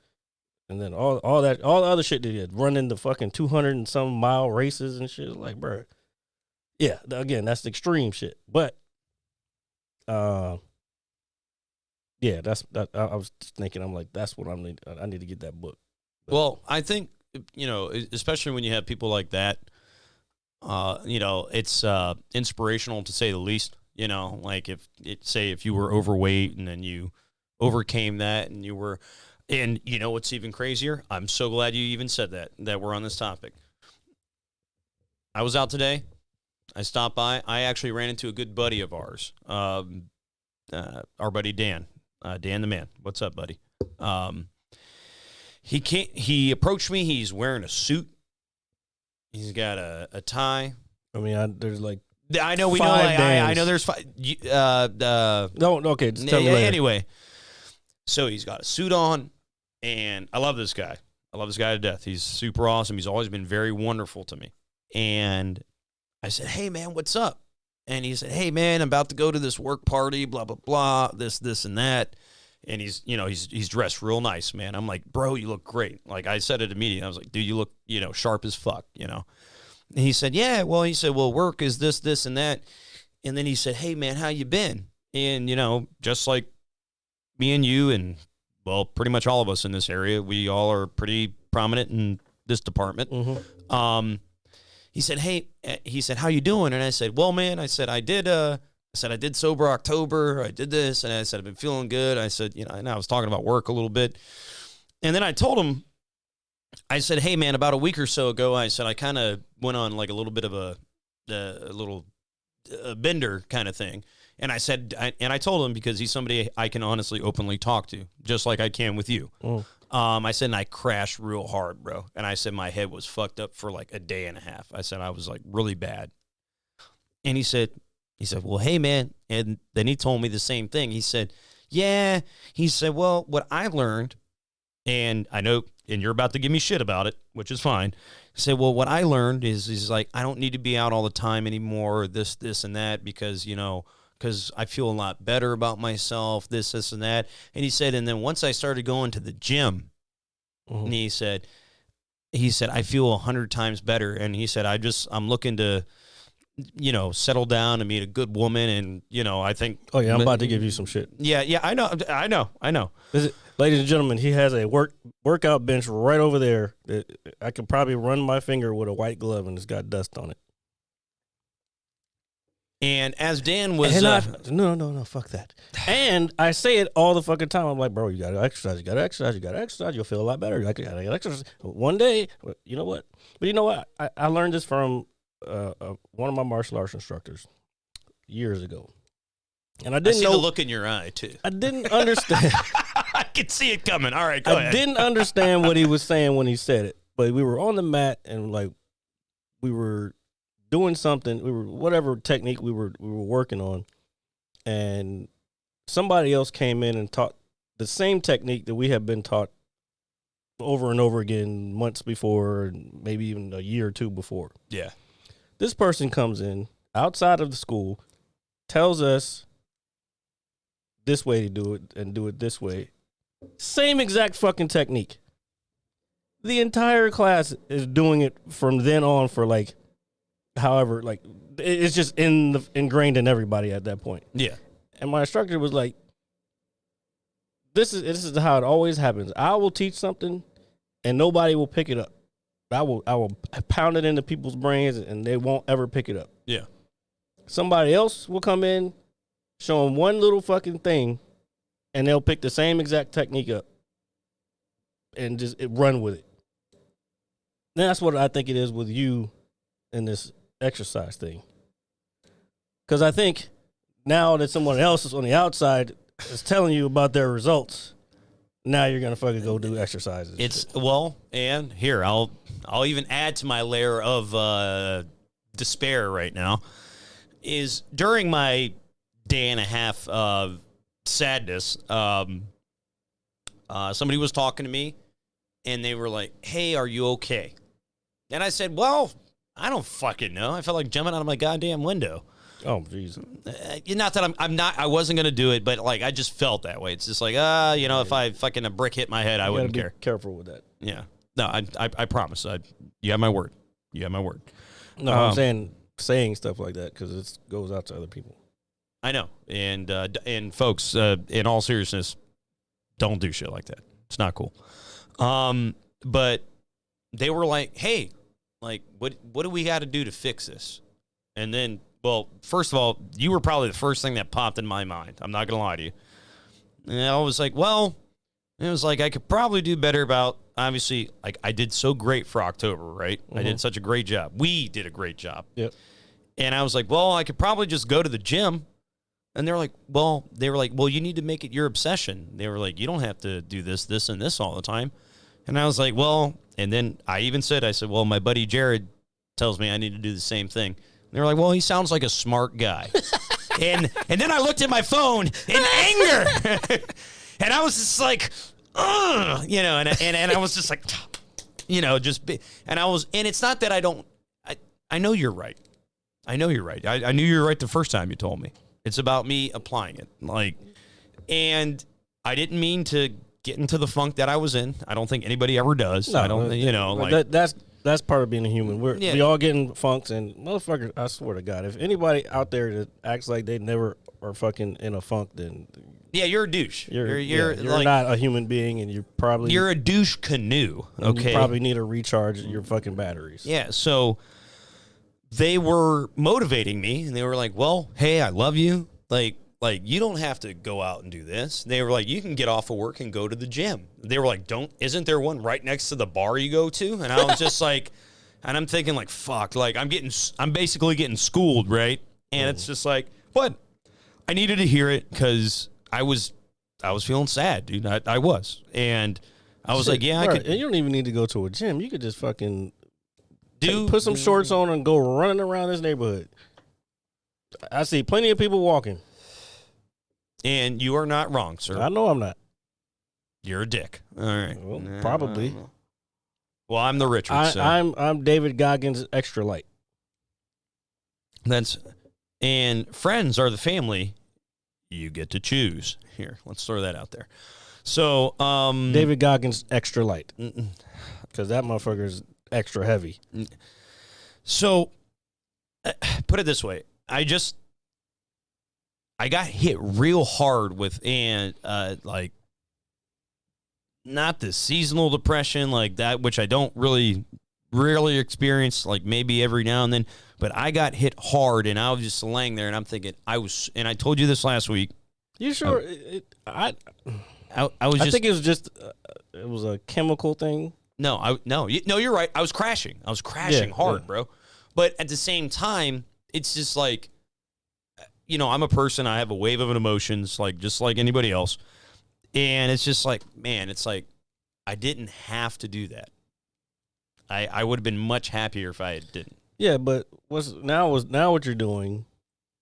And then all the other shit that he had, running the fucking 200 and some mile races and shit. Like, bro, yeah, again, that's the extreme shit. But, yeah, I was thinking, I'm like, that's what I need to get that book. But, well, I think, especially when you have people like that, it's inspirational to say the least. Like if you were overweight and then you overcame that and you were. And you know what's even crazier? I'm so glad you even said that we're on this topic. I was out today. I stopped by. I actually ran into a good buddy of ours, our buddy Dan. Dan the man. What's up, buddy? He approached me. He's wearing a suit. He's got a tie. I mean, there's like I know we five know. I bands. know there's five. No, okay. Just tell me later. Anyway, so he's got a suit on. And I love this guy. I love this guy to death. He's super awesome. He's always been very wonderful to me. And I said, hey, man, what's up? And he said, hey, man, I'm about to go to this work party, blah, blah, blah, this, and that. And he's dressed real nice, man. I'm like, bro, you look great. Like I said it immediately. I was like, dude, you look, sharp as fuck, And he said, yeah, well, work is this, and that. And then he said, hey, man, how you been? And, just like me and you and well, pretty much all of us in this area, we all are pretty prominent in this department. Mm-hmm. He said, hey, how you doing? And I said, well, man, I did sober October. I did this. And I said, I've been feeling good. I said, and I was talking about work a little bit. And then I told him, I said, hey, man, about a week or so ago, I said, I kind of went on like a little bit of a little bender kind of thing. And I said, I told him because he's somebody I can honestly openly talk to, just like I can with you. Mm. I said, and I crashed real hard, bro. And I said, my head was fucked up for like a day and a half. I said, I was like really bad. And he said, well, hey, man. And then he told me the same thing. He said, yeah. He said, well, what I learned, and I know, and you're about to give me shit about it, which is fine. He said, well, what I learned is like, I don't need to be out all the time anymore, this, and that, because, because I feel a lot better about myself, this, and that. And he said, and then once I started going to the gym, and he said, I feel 100 times better. And he said, I'm looking to, settle down and meet a good woman. And, I think. Oh, yeah, I'm about to give you some shit. Yeah, I know. Ladies and gentlemen, he has a workout bench right over there. I could probably run my finger with a white glove and it's got dust on it. And as Dan was... No, fuck that. And I say it all the fucking time. I'm like, bro, you got to exercise. You'll feel a lot better. You got to exercise. One day, you know what? But you know what? I learned this from one of my martial arts instructors years ago. And I didn't know the look in your eye, too. I didn't understand. I could see it coming. All right, go ahead. I didn't understand what he was saying when he said it. But we were on the mat and, like, we were doing something, whatever technique we were working on, and somebody else came in and taught the same technique that we have been taught over and over again months before, and maybe even a year or two before. Yeah. This person comes in outside of the school, tells us this way to do it and do it this way. Same exact fucking technique. The entire class is doing it from then on for like however, like, it's just ingrained in everybody at that point. Yeah. And my instructor was like, this is how it always happens. I will teach something and nobody will pick it up. I will pound it into people's brains and they won't ever pick it up. Yeah. Somebody else will come in, show them one little fucking thing, and they'll pick the same exact technique up and just run with it. And that's what I think it is with you in this exercise thing. Because I think now that someone else is on the outside, is telling you about their results, now you're gonna fucking go do exercises. And here I'll even add to my layer of despair right now. Is during my day and a half of sadness, somebody was talking to me, and they were like, "Hey, are you okay?" And I said, "Well, I don't fucking know. I felt like jumping out of my goddamn window." Oh, jeez. Not that I wasn't going to do it, but like I just felt that way. It's just like, if I fucking a brick hit my head, I wouldn't care. Careful with that. Yeah. No, I promise. You have my word. You have my word. No, I'm saying stuff like that because it goes out to other people. I know. And folks, in all seriousness, don't do shit like that. It's not cool. But they were like, "Hey, like, what do we got to do to fix this?" And then, well, first of all, you were probably the first thing that popped in my mind. I'm not going to lie to you. And I was like, well, it was like I could probably do better about, obviously, like I did so great for October, right? I did such a great job. We did a great job. Yep. And I was like, well, I could probably just go to the gym. And they were like, well, you need to make it your obsession. They were like, you don't have to do this, this, and this all the time. And I was like, well, and then I said, well, my buddy Jared tells me I need to do the same thing. And they were like, well, he sounds like a smart guy. and then I looked at my phone in anger. And I was just like, ugh, and I was just like, and it's not that I know you're right. I know you're right. I knew you were right the first time you told me. It's about me applying it. And I didn't mean to get into the funk that I was in. I don't think anybody ever does. No, I don't, that's part of being a human. We all get in funks, and motherfucker, I swear to God, if anybody out there that acts like they never are fucking in a funk, then you're a douche. You're not a human being, and you're a douche canoe. Okay, you probably need to recharge your fucking batteries. Yeah, so they were motivating me, and they were like, well, hey, I love you. Like you don't have to go out and do this. They were like, you can get off of work and go to the gym. They were like, isn't there one right next to the bar you go to? And I was just like, and I'm thinking like, fuck, like I'm basically getting schooled, right? And it's just like, but I needed to hear it because I was feeling sad, dude. I was. And I was like, yeah, I could. And you don't even need to go to a gym. You could just fucking put some shorts on and go running around this neighborhood. I see plenty of people walking. And you are not wrong, sir. I know I'm not. You're a dick. All right. Well, probably. Well, I'm the Richard. So. I'm David Goggins extra light. And friends are the family you get to choose. Here, let's throw that out there. So, David Goggins extra light. Because that motherfucker's extra heavy. So, put it this way. I got hit real hard with, like, not the seasonal depression like that, which I don't rarely experience, like maybe every now and then, but I got hit hard, and I was just laying there, and I'm thinking, and I told you this last week. You sure? I think it was just, it was a chemical thing. No, you're right. I was crashing hard, bro. But at the same time, it's just like, I'm a person. I have a wave of emotions, like just like anybody else. And it's just like, man, it's like I didn't have to do that. I would have been much happier if I didn't. Yeah, but now what you're doing,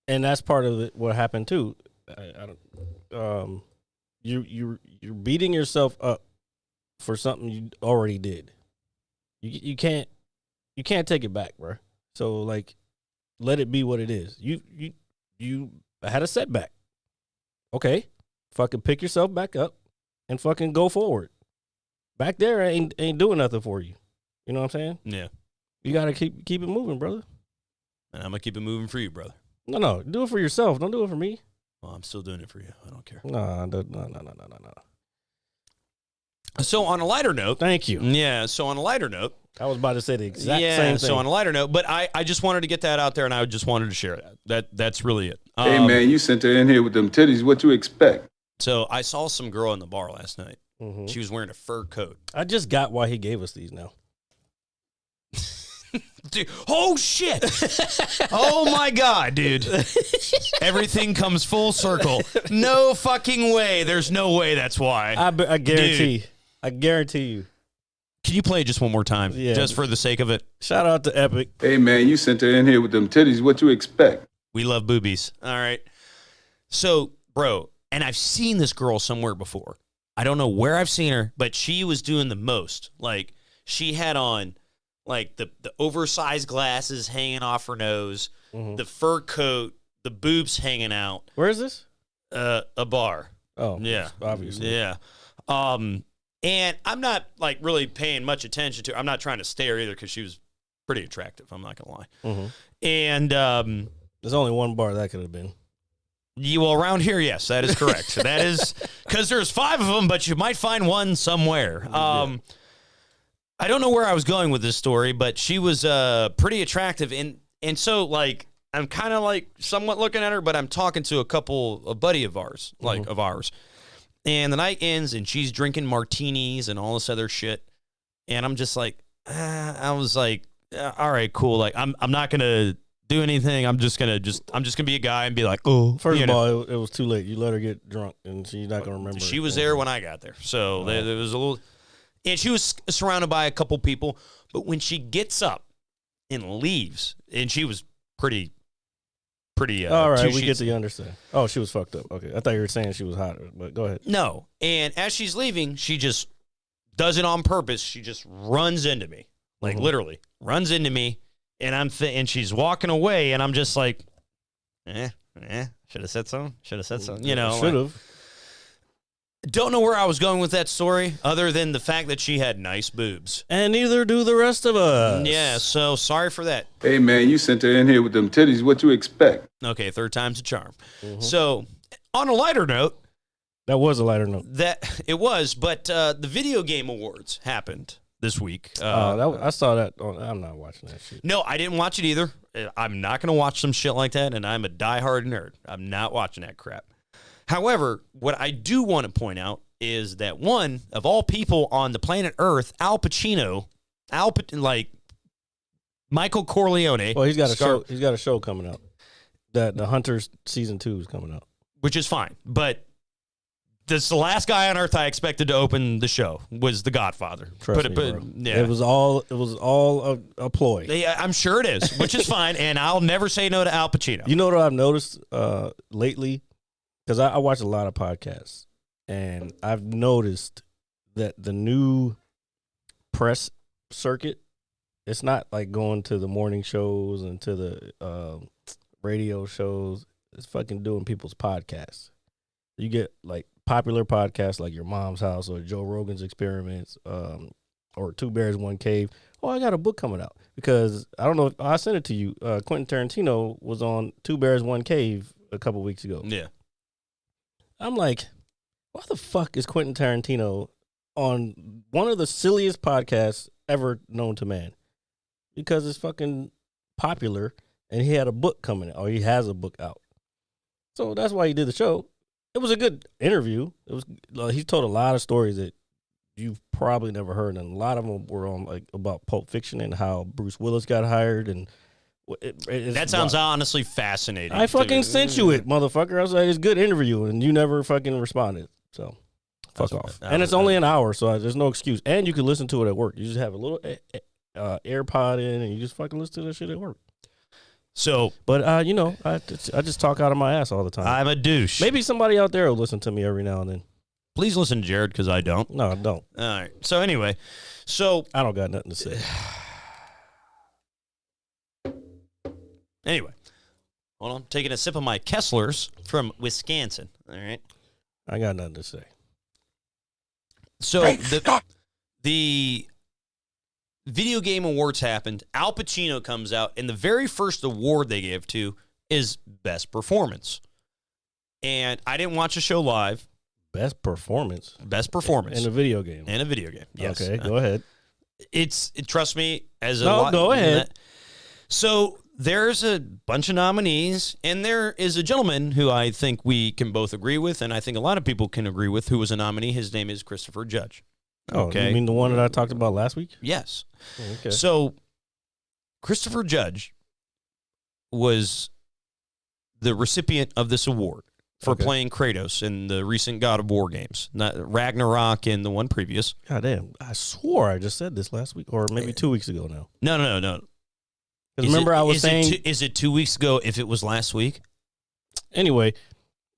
and that's part of it. What happened too? You're beating yourself up for something you already did. You can't take it back, bro. So like, let it be what it is. You had a setback. Okay, fucking pick yourself back up and fucking go forward. Back there ain't doing nothing for you. You know what I'm saying? Yeah. You gotta keep it moving, brother. And I'm gonna keep it moving for you, brother. No, do it for yourself. Don't do it for me. Well, I'm still doing it for you. I don't care. No. So on a lighter note, thank you. Yeah. So on a lighter note, I was about to say the exact same thing. So on a lighter note, but I just wanted to get that out there, and I just wanted to share that. That's really it. Hey man, you sent her in here with them titties. What you expect? So I saw some girl in the bar last night. Mm-hmm. She was wearing a fur coat. I just got why he gave us these now. Dude, oh shit! Oh my god, dude! Everything comes full circle. No fucking way. There's no way. That's why. I guarantee. Dude. I guarantee you. Can you play it just one more time, just for the sake of it? Shout out to Epic. Hey man, you sent her in here with them titties. What you expect? We love boobies. All right. So, bro, and I've seen this girl somewhere before. I don't know where I've seen her, but she was doing the most. Like, she had on, like, the oversized glasses hanging off her nose, the fur coat, the boobs hanging out. Where is this? A bar. Oh, yeah. Obviously. Yeah. And I'm not, like, really paying much attention to her. I'm not trying to stare either because she was pretty attractive. I'm not going to lie. And there's only one bar that could have been. Well, around here, yes, that is correct. That is because there's 5 of them, but you might find one somewhere. I don't know where I was going with this story, but she was pretty attractive. And so, like, I'm kind of, like, somewhat looking at her, but I'm talking to a buddy of ours, of ours. And the night ends, and she's drinking martinis and all this other shit. And I'm just like, I was like, all right, cool. Like, I'm not gonna do anything. I'm just gonna be a guy and be like, oh. First of all, it was too late. You let her get drunk, and she's not gonna remember. She was there when I got there, so there was a little. And she was surrounded by a couple people, but when she gets up and leaves, and she was pretty. All right, we get to understand. Oh, she was fucked up. Okay, I thought you were saying she was hot, but go ahead. No, and as she's leaving, she just does it on purpose. She just runs into me, like literally runs into me, and and she's walking away, and I'm just like, should have said something. Should have said something. You know, should have. Don't know where I was going with that story, other than the fact that she had nice boobs. And neither do the rest of us. Yeah, so sorry for that. Hey, man, you sent her in here with them titties. What you expect? Okay, 3rd time's a charm. So, on a lighter note. That was a lighter note. That it was, but the Video Game Awards happened this week. I saw that. I'm not watching that shit. No, I didn't watch it either. I'm not going to watch some shit like that, and I'm a diehard nerd. I'm not watching that crap. However, what I do want to point out is that one of all people on the planet Earth, Al Pacino, like Michael Corleone. Well, he's got a show. He's got a show coming out. That the Hunters season 2 is coming out, which is fine. But this the last guy on Earth I expected to open the show was The Godfather. Trust me, bro. Yeah. It was all a ploy. Yeah, I'm sure it is, which is fine. And I'll never say no to Al Pacino. You know what I've noticed lately? Because I watch a lot of podcasts, and I've noticed that the new press circuit, it's not like going to the morning shows and to the radio shows. It's fucking doing people's podcasts. You get like popular podcasts like Your Mom's House or Joe Rogan's Experiments or Two Bears, One Cave. Oh, I got a book coming out. Because I don't know if I sent it to you. Quentin Tarantino was on Two Bears, One Cave a couple weeks ago. Yeah. I'm like, why the fuck is Quentin Tarantino on one of the silliest podcasts ever known to man? Because it's fucking popular, and he had a book coming out, or he has a book out. So that's why he did the show. It was a good interview. It was. He told a lot of stories that you've probably never heard, and a lot of them were on like about Pulp Fiction and how Bruce Willis got hired and. That sounds honestly fascinating. I fucking sent you it, motherfucker. I was like, it's a good interview, and you never fucking responded. So, fuck off. And it's only an hour, so there's no excuse. And you can listen to it at work. You just have a little AirPod in, and you just fucking listen to that shit at work. So, but I just talk out of my ass all the time. I'm a douche. Maybe somebody out there will listen to me every now and then. Please listen to Jared, because I don't. No, I don't. All right. So anyway, I don't got nothing to say. Anyway, hold on. Taking a sip of my Kesslers from Wisconsin. All right. I got nothing to say. So the Video Game Awards happened. Al Pacino comes out, and the very first award they gave to is Best Performance. And I didn't watch the show live. Best performance? Best performance. In a video game. In a video game, yes. Okay, go ahead. Trust me, go ahead. So there's a bunch of nominees, and there is a gentleman who I think we can both agree with, and I think a lot of people can agree with, who was a nominee. His name is Christopher Judge. Oh, okay. You mean the one that I talked about last week? Yes. Oh, okay. So Christopher Judge was the recipient of this award for playing Kratos in the recent God of War games, not Ragnarok and the one previous. God damn, I swore I just said this last week, or maybe 2 weeks ago now. No. Because remember, I was saying, is it 2 weeks ago? If it was last week, anyway.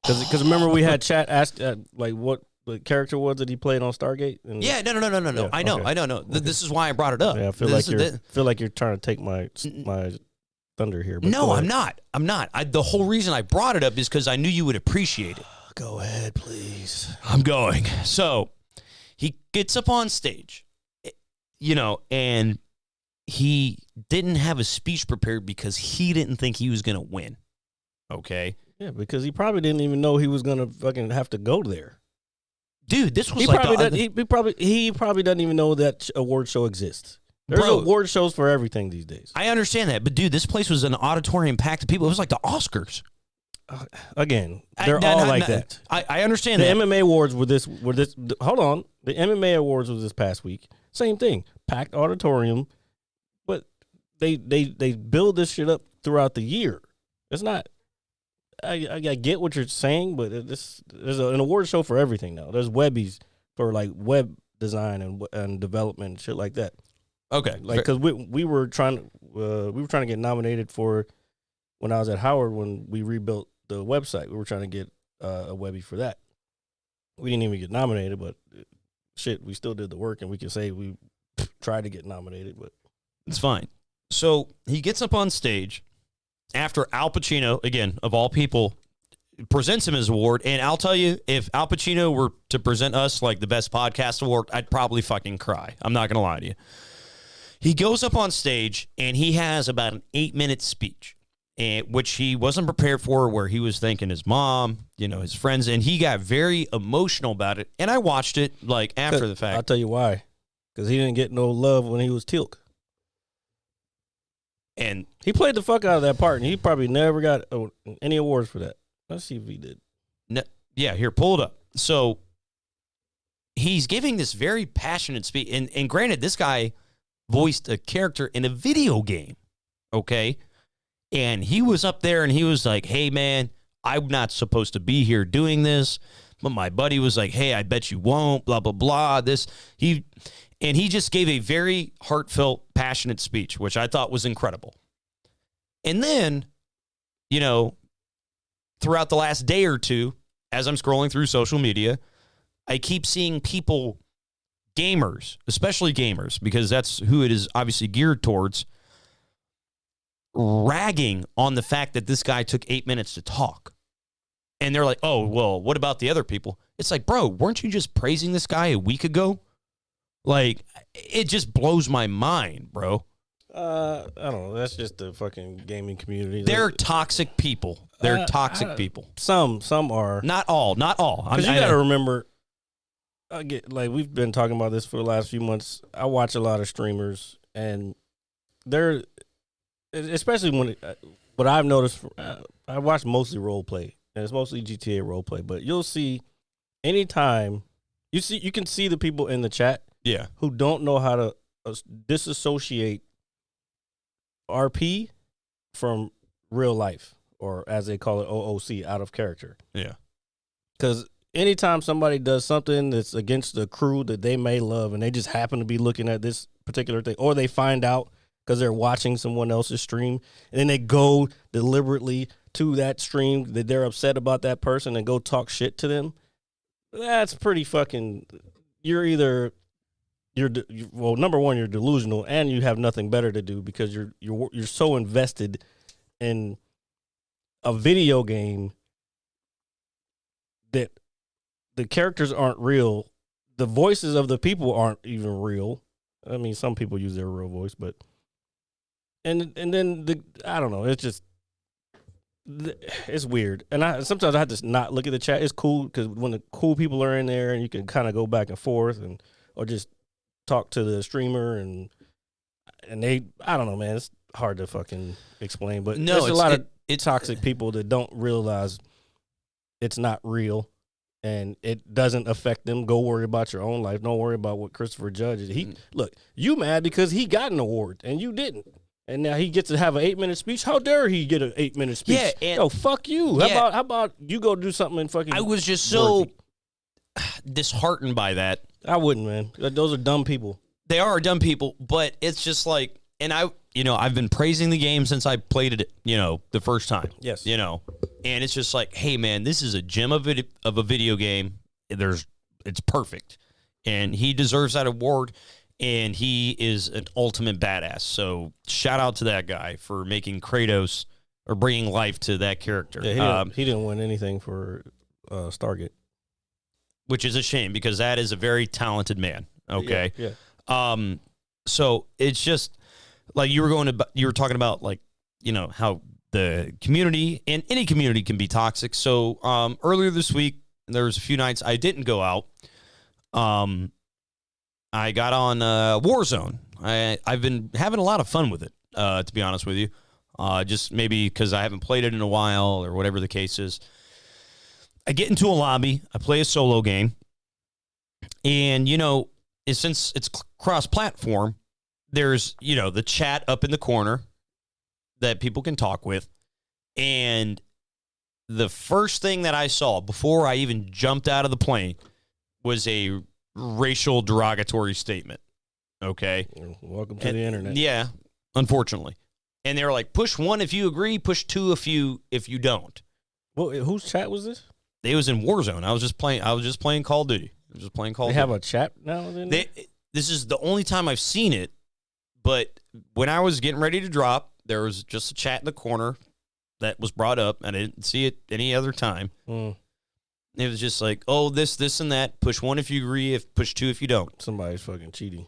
Because remember we had chat asked like what the character was that he played on Stargate. And yeah, no. Yeah, I know. okay. This is why I brought it up. Yeah, I feel like you're trying to take my thunder here. But no, I'm not. The whole reason I brought it up is because I knew you would appreciate it. Go ahead, please. I'm going. So he gets up on stage, and he didn't have a speech prepared because he didn't think he was going to win. Okay. Yeah, because he probably didn't even know he was going to fucking have to go there. Dude, this was he probably doesn't even know that award show exists. There's award shows for everything these days. I understand that, but dude, this place was an auditorium packed with people. It was like the Oscars. Again, they're all like that. I understand the that. MMA awards were this. Hold on, the MMA awards was this past week. Same thing, packed auditorium, but they build this shit up throughout the year. It's not. I get what you're saying, but there's an award show for everything now. There's Webbies for like web design and development and shit like that. Okay, like because we were trying to get nominated for when I was at Howard when we rebuilt the website. We were trying to get a Webby for that. We didn't even get nominated, but shit, we still did the work, and we can say we tried to get nominated, but it's fine. So he gets up on stage after Al Pacino, again, of all people, presents him his award. And I'll tell you, if Al Pacino were to present us like the best podcast award, I'd probably fucking cry. I'm not going to lie to you. He goes up on stage and he has about an 8-minute speech, which he wasn't prepared for, where he was thanking his mom, his friends, and he got very emotional about it. And I watched it like after the fact. I'll tell you why. Because he didn't get no love when he was Teal'c. And he played the fuck out of that part, and he probably never got any awards for that. Let's see if he did. No, yeah, here, pull it up. So he's giving this very passionate speech. And granted, this guy voiced a character in a video game, okay? And he was up there, and he was like, hey, man, I'm not supposed to be here doing this. But my buddy was like, hey, I bet you won't, blah, blah, blah. And he just gave a very heartfelt, passionate speech, which I thought was incredible. And then, throughout the last day or two, as I'm scrolling through social media, I keep seeing people, gamers, especially gamers, because that's who it is obviously geared towards, ragging on the fact that this guy took 8 minutes to talk. And they're like, oh, well, what about the other people? It's like, bro, weren't you just praising this guy a week ago? Like, it just blows my mind, bro. I don't know. That's just the fucking gaming community. They're toxic people. They're toxic people. Some are. Not all. Because you got to remember, we've been talking about this for the last few months. I watch a lot of streamers, and they're, especially what I've noticed, I watch mostly role play, and it's mostly GTA role play. But you'll see, anytime you can see the people in the chat. Yeah, who don't know how to disassociate RP from real life, or as they call it, OOC, out of character. Yeah. Because anytime somebody does something that's against the crew that they may love, and they just happen to be looking at this particular thing, or they find out because they're watching someone else's stream, and then they go deliberately to that stream that they're upset about that person and go talk shit to them, that's pretty fucking... Well, number one, you're delusional, and you have nothing better to do because you're so invested in a video game that the characters aren't real, the voices of the people aren't even real. I mean, some people use their real voice, but and then I don't know. It's just it's weird, and sometimes I have to not look at the chat. It's cool because when the cool people are in there, and you can kind of go back and forth or just talk to the streamer and they, I don't know, man, it's hard to fucking explain, but no, there's a lot of toxic people that don't realize it's not real and it doesn't affect them. Go worry about your own life. Don't worry about what Christopher Judge is. Look, you mad because he got an award and you didn't. And now he gets to have an 8-minute speech. How dare he get an 8-minute speech? Yeah, and- yo, fuck you. Yeah. How about you go do something and fucking? I was just so worthy? disheartened by that. I wouldn't, man. Those are dumb people. They are dumb people, but it's just like, and I've been praising the game since I played it, the first time. Yes. And it's just like, hey man, this is a gem of a video game. It's perfect, and he deserves that award, and he is an ultimate badass. So shout out to that guy for making Kratos or bringing life to that character. Yeah, he didn't win anything for Stargate, which is a shame because that is a very talented man. Okay. Yeah. So it's just like you were talking about, like, how the community and any community can be toxic. So, earlier this week, there was a few nights I didn't go out. I got on, Warzone. I've been having a lot of fun with it, to be honest with you. Just maybe because I haven't played it in a while or whatever the case is. I get into a lobby, I play a solo game, and, since it's cross-platform, there's, the chat up in the corner that people can talk with. And the first thing that I saw before I even jumped out of the plane was a racial derogatory statement. Okay? Welcome to the internet. Yeah, unfortunately. And they were like, push 1 if you agree, push 2 if you don't. Well, whose chat was this? It was in Warzone. I was just playing Call of Duty. I was just playing Call of They Duty. have a chat now? Then? This is the only time I've seen it, but when I was getting ready to drop, there was just a chat in the corner that was brought up, and I didn't see it any other time. It was just like, oh, this, and that. Push 1 if you agree, push 2 if you don't. Somebody's fucking cheating.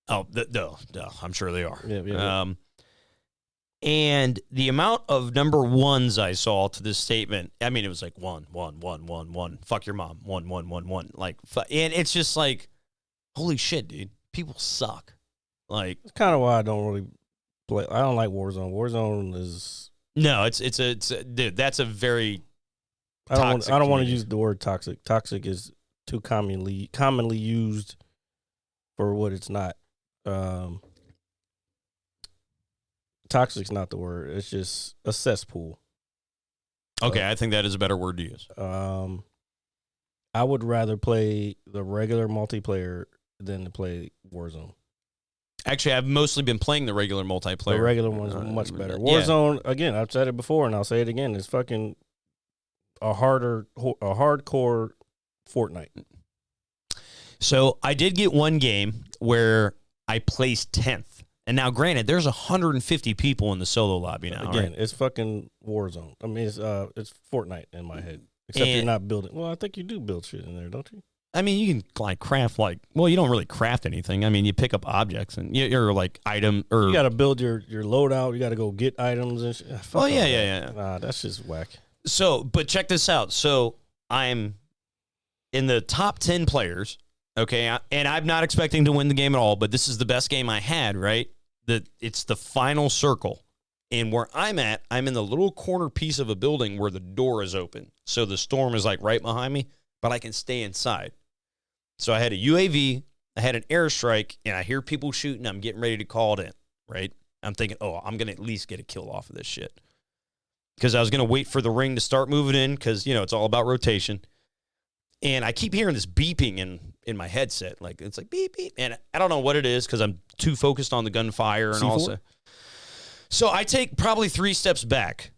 Oh, no, I'm sure they are. Yeah. And the amount of number ones I saw to this statement, I mean, it was like 1, 1, 1, 1, 1. Fuck your mom. 1, 1, 1, 1. Like, and it's just like, holy shit, dude. People suck. Like, It's kind of why I don't really play. I don't like Warzone. Warzone is. no, it's dude. That's a very I don't want community. to use the word toxic. Toxic is too commonly used for what it's not. Toxic's not the word. It's just a cesspool. okay. I think that is a better word to use. I would rather play the regular multiplayer than to play Warzone. Actually, I've mostly been playing the regular multiplayer. The regular one's much better. yeah. Warzone, again, I've said it before and I'll say it again. It's fucking a hardcore Fortnite. So I did get one game where I placed 10th. And now, granted, there's 150 people in the solo lobby now. Again, right? it's fucking Warzone. I mean, it's Fortnite in my head. Except you're not building. Well, I think you do build shit in there, don't you? I mean, you can like craft you don't really craft anything. I mean, you pick up objects and you're like item or You got to build your loadout. You got to go get items and shit. Fuck Oh, all yeah, that. yeah. Nah, that's just whack. So, but check this out. So I'm in the top 10 players. Okay. And I'm not expecting to win the game at all, but this is the best game I had, right? It's the final circle. And where I'm at, I'm in the little corner piece of a building where the door is open. So the storm is like right behind me, but I can stay inside. So I had a UAV, I had an airstrike, and I hear people shooting. I'm getting ready to call it in, right? I'm thinking, oh, I'm going to at least get a kill off of this shit. Because I was going to wait for the ring to start moving in because, it's all about rotation. And I keep hearing this beeping in my headset. Like, it's like beep, beep. And I don't know what it is because I'm too focused on the gunfire and C4? also. So I take probably 3 steps back,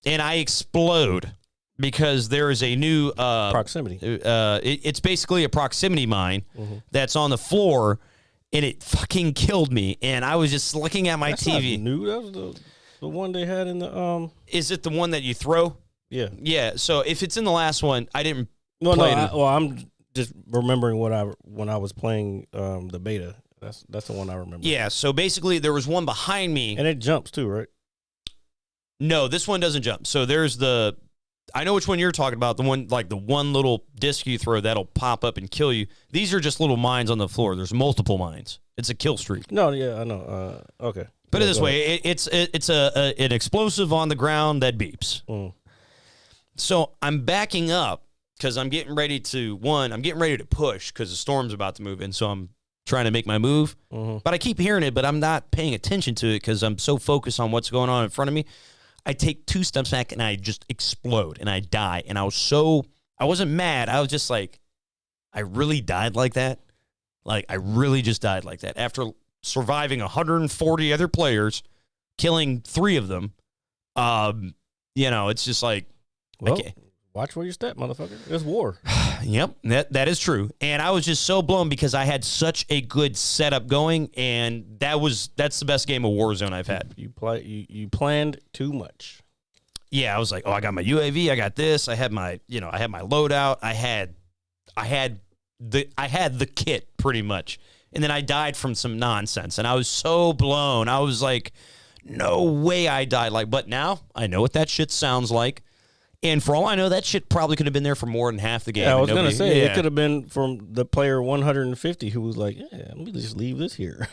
and I explode because there is a new Proximity. It's basically a proximity mine that's on the floor, and it fucking killed me. And I was just looking at my That's TV. not new. That was the one they had in the Is it the one that you throw? Yeah. Yeah. So if it's in the last one, I didn't No, play it. I'm just remembering when I was playing the beta. That's the one I remember. Yeah. So basically, there was one behind me. And it jumps too, right? No, this one doesn't jump. So there's I know which one you're talking about. The one, like the one little disc you throw that'll pop up and kill you. These are just little mines on the floor. There's multiple mines. It's a kill streak. No, yeah, I know. Okay. Put it Yeah, this go way: ahead. it's an explosive on the ground that beeps. Mm. So I'm backing up because I'm getting ready to push because the storm's about to move in. So I'm trying to make my move. Mm-hmm. But I keep hearing it, but I'm not paying attention to it because I'm so focused on what's going on in front of me. I take 2 steps back and I just explode and I die. And I wasn't mad. I was just like, I really died like that. Like, I really just died like that. After surviving 140 other players, killing 3 of them, it's just like, Well, watch where you step, motherfucker. It's war. Yep, that is true. And I was just so blown because I had such a good setup going, and that's the best game of Warzone I've had. You planned too much. Yeah, I was like, oh, I got my UAV, I got this, I had my loadout, I had the kit pretty much. And then I died from some nonsense, and I was so blown. I was like, no way I died but now I know what that shit sounds like. And for all I know, that shit probably could have been there for more than half the game. Yeah, I was going to say, it could have been from the player 150 who was like, yeah, let me just leave this here.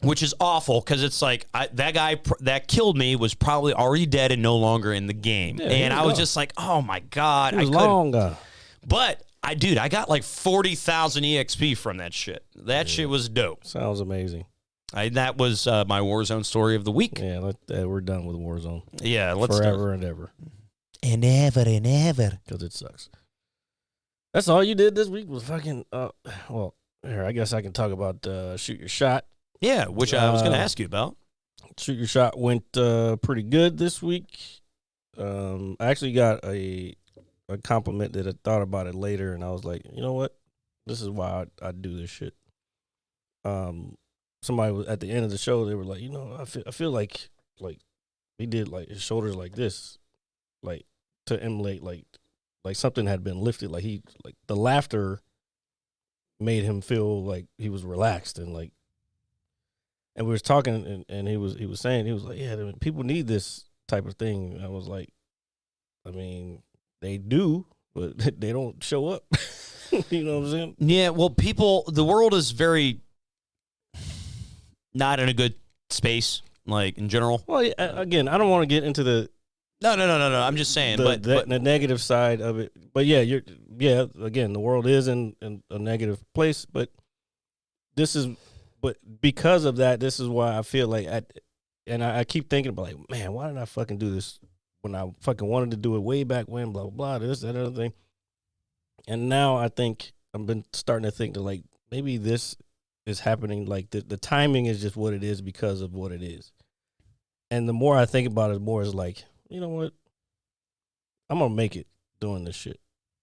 Which is awful, because it's like, that guy that killed me was probably already dead and no longer in the game. Yeah, and I was just like, oh my God. It was long gone. But, I got like 40,000 EXP from that shit. That shit was dope. Sounds amazing. That was my Warzone story of the week. Yeah, we're done with Warzone. Yeah, let's forever and ever. And ever. Because it sucks. That's all you did this week was fucking, well, here, I guess I can talk about Shoot Your Shot. Yeah, which I was going to ask you about. Shoot Your Shot went pretty good this week. I actually got a compliment that I thought about it later, and I was like, you know what? This is why I do this shit. Somebody was at the end of the show, they were like, I feel like he did like his shoulders like this, like to emulate like something had been lifted, like the laughter made him feel like he was relaxed and like, and we was talking and he was saying, he was like, yeah, people need this type of thing. And I was like, I mean, they do, but they don't show up. You know what I'm saying? Yeah, well, the world is very not in a good space, like in general. Well, again, I don't want to get into the No. I'm just saying, but the negative side of it. But yeah, again, the world is in a negative place, but because of that, this is why I feel like I keep thinking about like, man, why did I fucking do this when I fucking wanted to do it way back when, blah, blah, blah, this, that, other thing. And now I think I've been starting to think that like maybe this is happening, like the timing is just what it is because of what it is. And the more I think about it, the more it's like, you know what? I'm gonna make it doing this shit.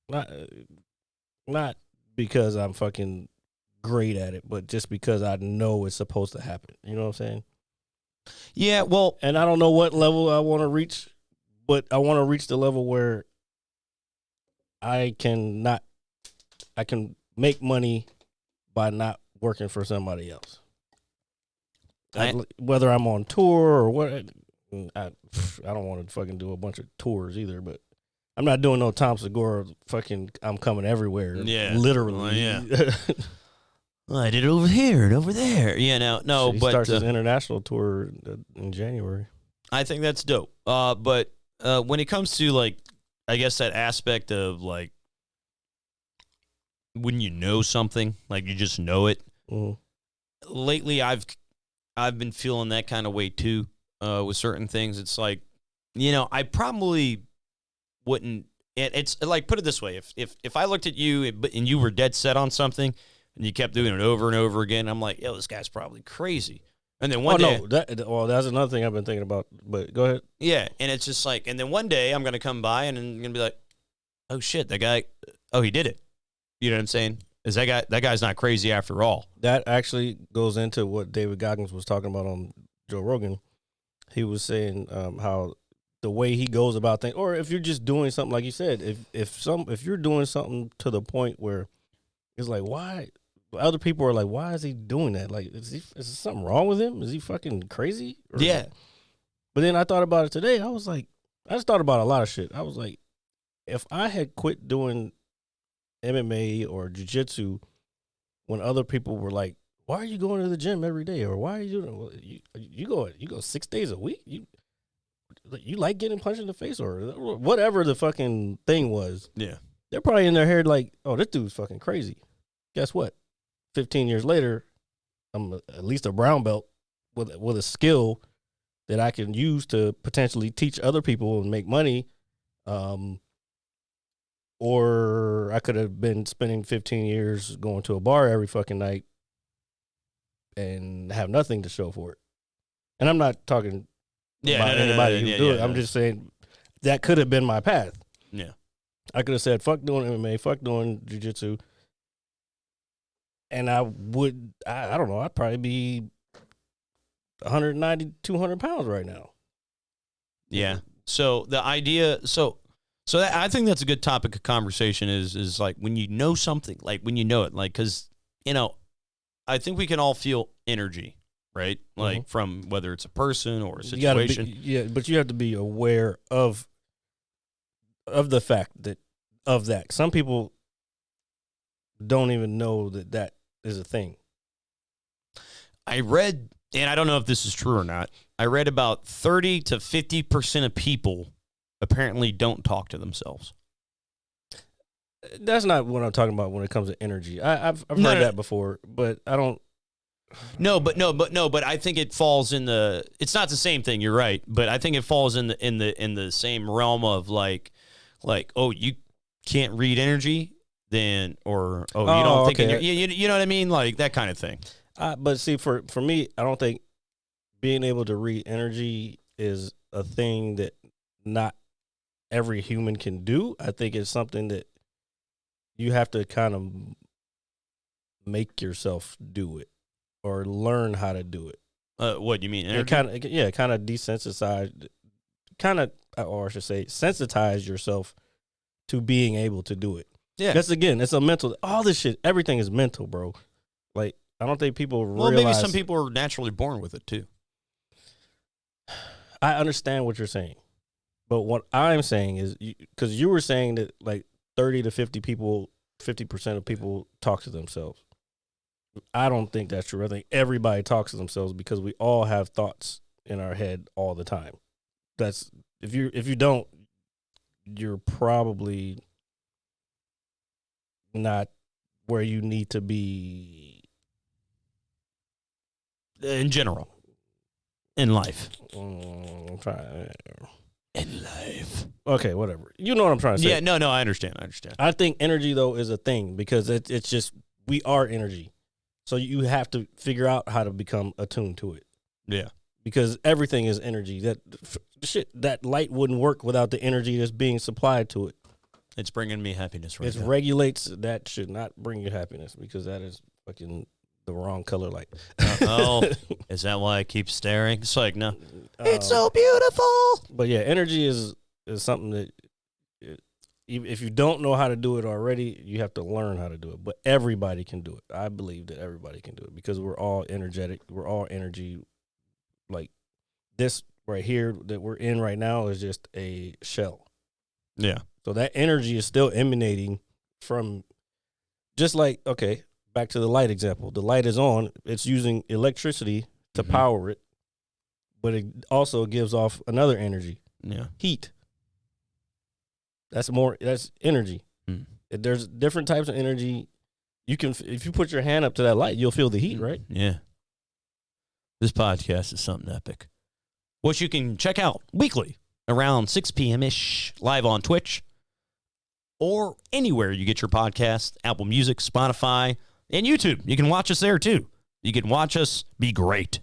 Not because I'm fucking great at it, but just because I know it's supposed to happen. You know what I'm saying? Yeah, well, and I don't know what level I want to reach, but I want to reach the level where I can make money by not working for somebody else. Whether I'm on tour or what, I don't want to fucking do a bunch of tours either, but I'm not doing no Tom Segura fucking I'm coming everywhere. Yeah. Literally. Yeah. Well, I did it over here and over there. Yeah, no, he but starts his international tour in January. I think that's dope. But when it comes to like, I guess that aspect of like, when you know something, like you just know it. Mm-hmm. Lately, I've been feeling that kind of way too. With certain things, it's like, I probably wouldn't. It's like, put it this way: if I looked at you and you were dead set on something, and you kept doing it over and over again, I'm like, yo, this guy's probably crazy. And then one day, that's another thing I've been thinking about. But go ahead. Yeah, and it's just like, and then one day I'm gonna come by and I'm gonna be like, oh shit, that guy, oh, he did it. You know what I'm saying? Is that guy's not crazy after all? That actually goes into what David Goggins was talking about on Joe Rogan. He was saying how the way he goes about things, or if you're just doing something like you said, if you're doing something to the point where it's like, why? Other people are like, why is he doing that? Like, is there something wrong with him? Is he fucking crazy? Yeah. But then I thought about it today. I was like, I just thought about a lot of shit. I was like, if I had quit doing MMA or jiu-jitsu when other people were like, why are you going to the gym every day? Or why are you doing you go 6 days a week? You like getting punched in the face or whatever the fucking thing was. Yeah. They're probably in their head like, oh, this dude's fucking crazy. Guess what? 15 years later, I'm at least a brown belt with a skill that I can use to potentially teach other people and make money. Or I could have been spending 15 years going to a bar every fucking night and have nothing to show for it. And I'm not talking about anybody who do it. I'm just saying that could have been my path. Yeah. I could have said, fuck doing MMA, fuck doing jiu-jitsu. And I don't know, I'd probably be 190, 200 pounds right now. Yeah. So the idea, I think that's a good topic of conversation is like when you know something, like when you know it, like, cause I think we can all feel energy, right? Like from whether it's a person or a situation. But you have to be aware of the fact that some people don't even know that is a thing. I read, and I don't know if this is true or not, I read about 30 to 50% of people apparently don't talk to themselves. That's not what I'm talking about when it comes to energy. I've heard that before, but I don't. But I think it falls in the. It's not the same thing. You're right, but I think it falls in the same realm of like, oh, you can't read energy, then, or you don't think okay. you know what I mean, like that kind of thing. But see, for me, I don't think being able to read energy is a thing that not every human can do. I think it's something that you have to kind of make yourself do it or learn how to do it. What do you mean? Energy? Kind of desensitize, or I should say, sensitize yourself to being able to do it. Yeah, that's it's a mental. All this shit, everything is mental, bro. Like I don't think people realize. Well, maybe some people are naturally born with it too. I understand what you're saying, but what I'm saying is because you were saying that like 30 to 50% of people talk to themselves. I don't think that's true. I think everybody talks to themselves because we all have thoughts in our head all the time. That's if you don't, you're probably not where you need to be in general. In life. I'm trying. In life. Okay, whatever. You know what I'm trying to say. Yeah, no, I understand. I think energy, though, is a thing because it's just, we are energy. So you have to figure out how to become attuned to it. Yeah. Because everything is energy. That light wouldn't work without the energy that's being supplied to it. It's bringing me happiness right now. It regulates. That should not bring you happiness because that is fucking the wrong color light. Is that why I keep staring? It's like, no. It's so beautiful. But yeah, energy is something that if you don't know how to do it already, you have to learn how to do it. But everybody can do it. I believe that everybody can do it because we're all energetic. We're all energy. Like this right here that we're in right now is just a shell. Yeah. So that energy is still emanating from just like, okay, back to the light example. The light is on. It's using electricity to power it, but it also gives off another energy. Yeah. Heat. That's energy. Mm. There's different types of energy. You can, if you put your hand up to that light, you'll feel the heat, right? Yeah. This podcast is something epic. Which you can check out weekly around 6 p.m.-ish live on Twitch or anywhere you get your podcast, Apple Music, Spotify, and YouTube. You can watch us there too. You can watch us be great.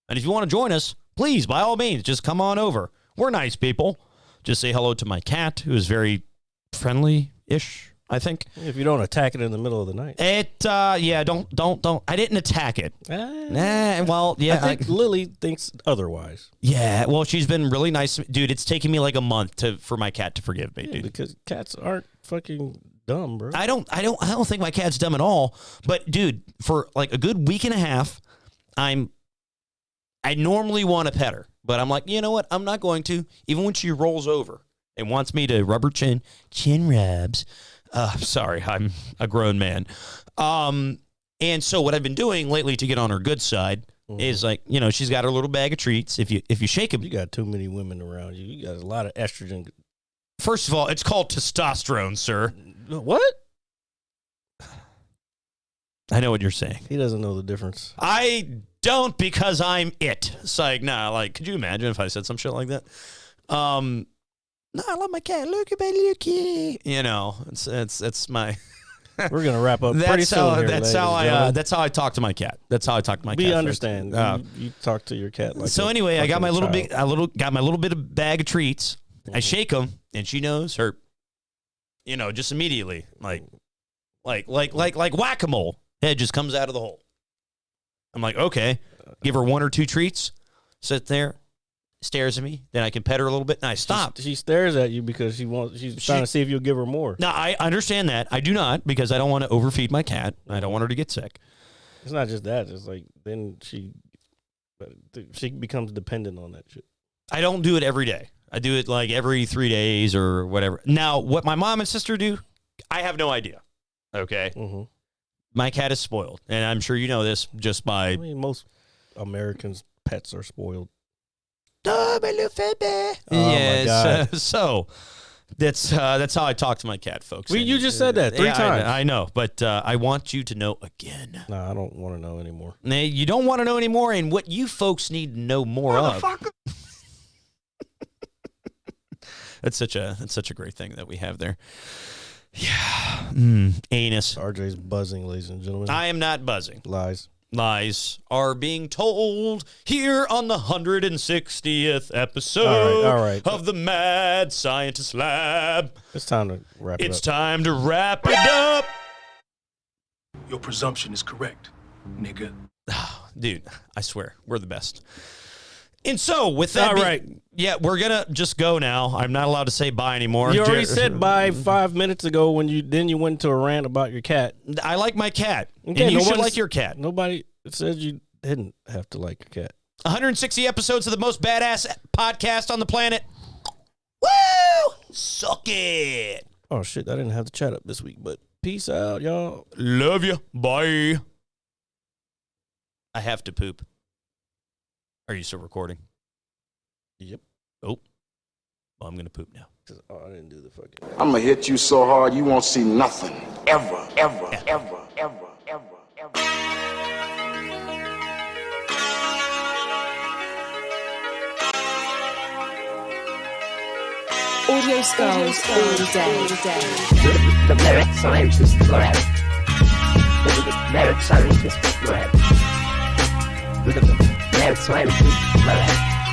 And if you want to join us, please, by all means, just come on over. We're nice people. Just say hello to my cat, who is very friendly-ish, I think. If you don't attack it in the middle of the night. Don't. I didn't attack it. Well, yeah. I think Lily thinks otherwise. Yeah, well, she's been really nice. Dude, it's taken me like a month for my cat to forgive me, dude. Because cats aren't fucking dumb, bro. I don't think my cat's dumb at all. But, dude, for like a good week and a half, I normally want to pet her. But I'm like, you know what? I'm not going to. Even when she rolls over and wants me to rub her chin rubs. Sorry, I'm a grown man. And so what I've been doing lately to get on her good side is like, she's got her little bag of treats. If you shake them. You got too many women around you. You got a lot of estrogen. First of all, it's called testosterone, sir. What? I know what you're saying. He doesn't know the difference. I don't because I'm it. It's like, nah, like, could you imagine if I said some shit like that? No, I love my cat. Look at my Lukey. You know, it's my. We're gonna wrap up pretty soon here, that's how I talk to my cat. That's how I talk to my cat. We understand. You talk to your cat like so. Anyway, I got my little bit of bag of treats. I shake them, and she knows her. You know, just immediately, like whack-a-mole. Head just comes out of the hole. I'm like, okay. Give her 1 or 2 treats. Sit there. Stares at me, then I can pet her a little bit, and I stop. She stares at you because she's trying to see if you'll give her more. No, I understand that. I do not, because I don't want to overfeed my cat. I don't want her to get sick. It's not just that. It's like then she becomes dependent on that shit. I don't do it every day. I do it like every 3 days or whatever. Now, what my mom and sister do, I have no idea. Okay? Mm-hmm. My cat is spoiled, and I'm sure you know this just by... I mean, most Americans' pets are spoiled. Oh, my little baby. My God. So that's how I talk to my cat, folks. You just said that 3 times. I know, but I want you to know again. No, I don't want to know anymore. Nah, you don't want to know anymore, and what you folks need to know more of. That's such a great thing that we have there. Yeah, anus. RJ's buzzing, ladies and gentlemen. I am not buzzing. Lies are being told here on the 160th episode all right. of the Mad Scientist Lab. It's time to wrap it up. It's time to wrap it up. Your presumption is correct, nigga. Dude, I swear, we're the best. And so, with that, yeah, we're gonna just go now. I'm not allowed to say bye anymore. You already said bye 5 minutes ago when you went into a rant about your cat. I like my cat, okay, and you should like your cat. Nobody said you didn't have to like your cat. 160 episodes of the most badass podcast on the planet. Woo! Suck it. Oh shit, I didn't have the chat up this week, but peace out, y'all. Love you. Bye. I have to poop. Are you still recording? Yep. Oh. Well, I'm going to poop now. Oh, I didn't do the fucking... I'm gonna hit you so hard you won't see nothing. Ever. Audio skulls all day. The merit scientist lab. The merit scientist lab. The merit scientist lab.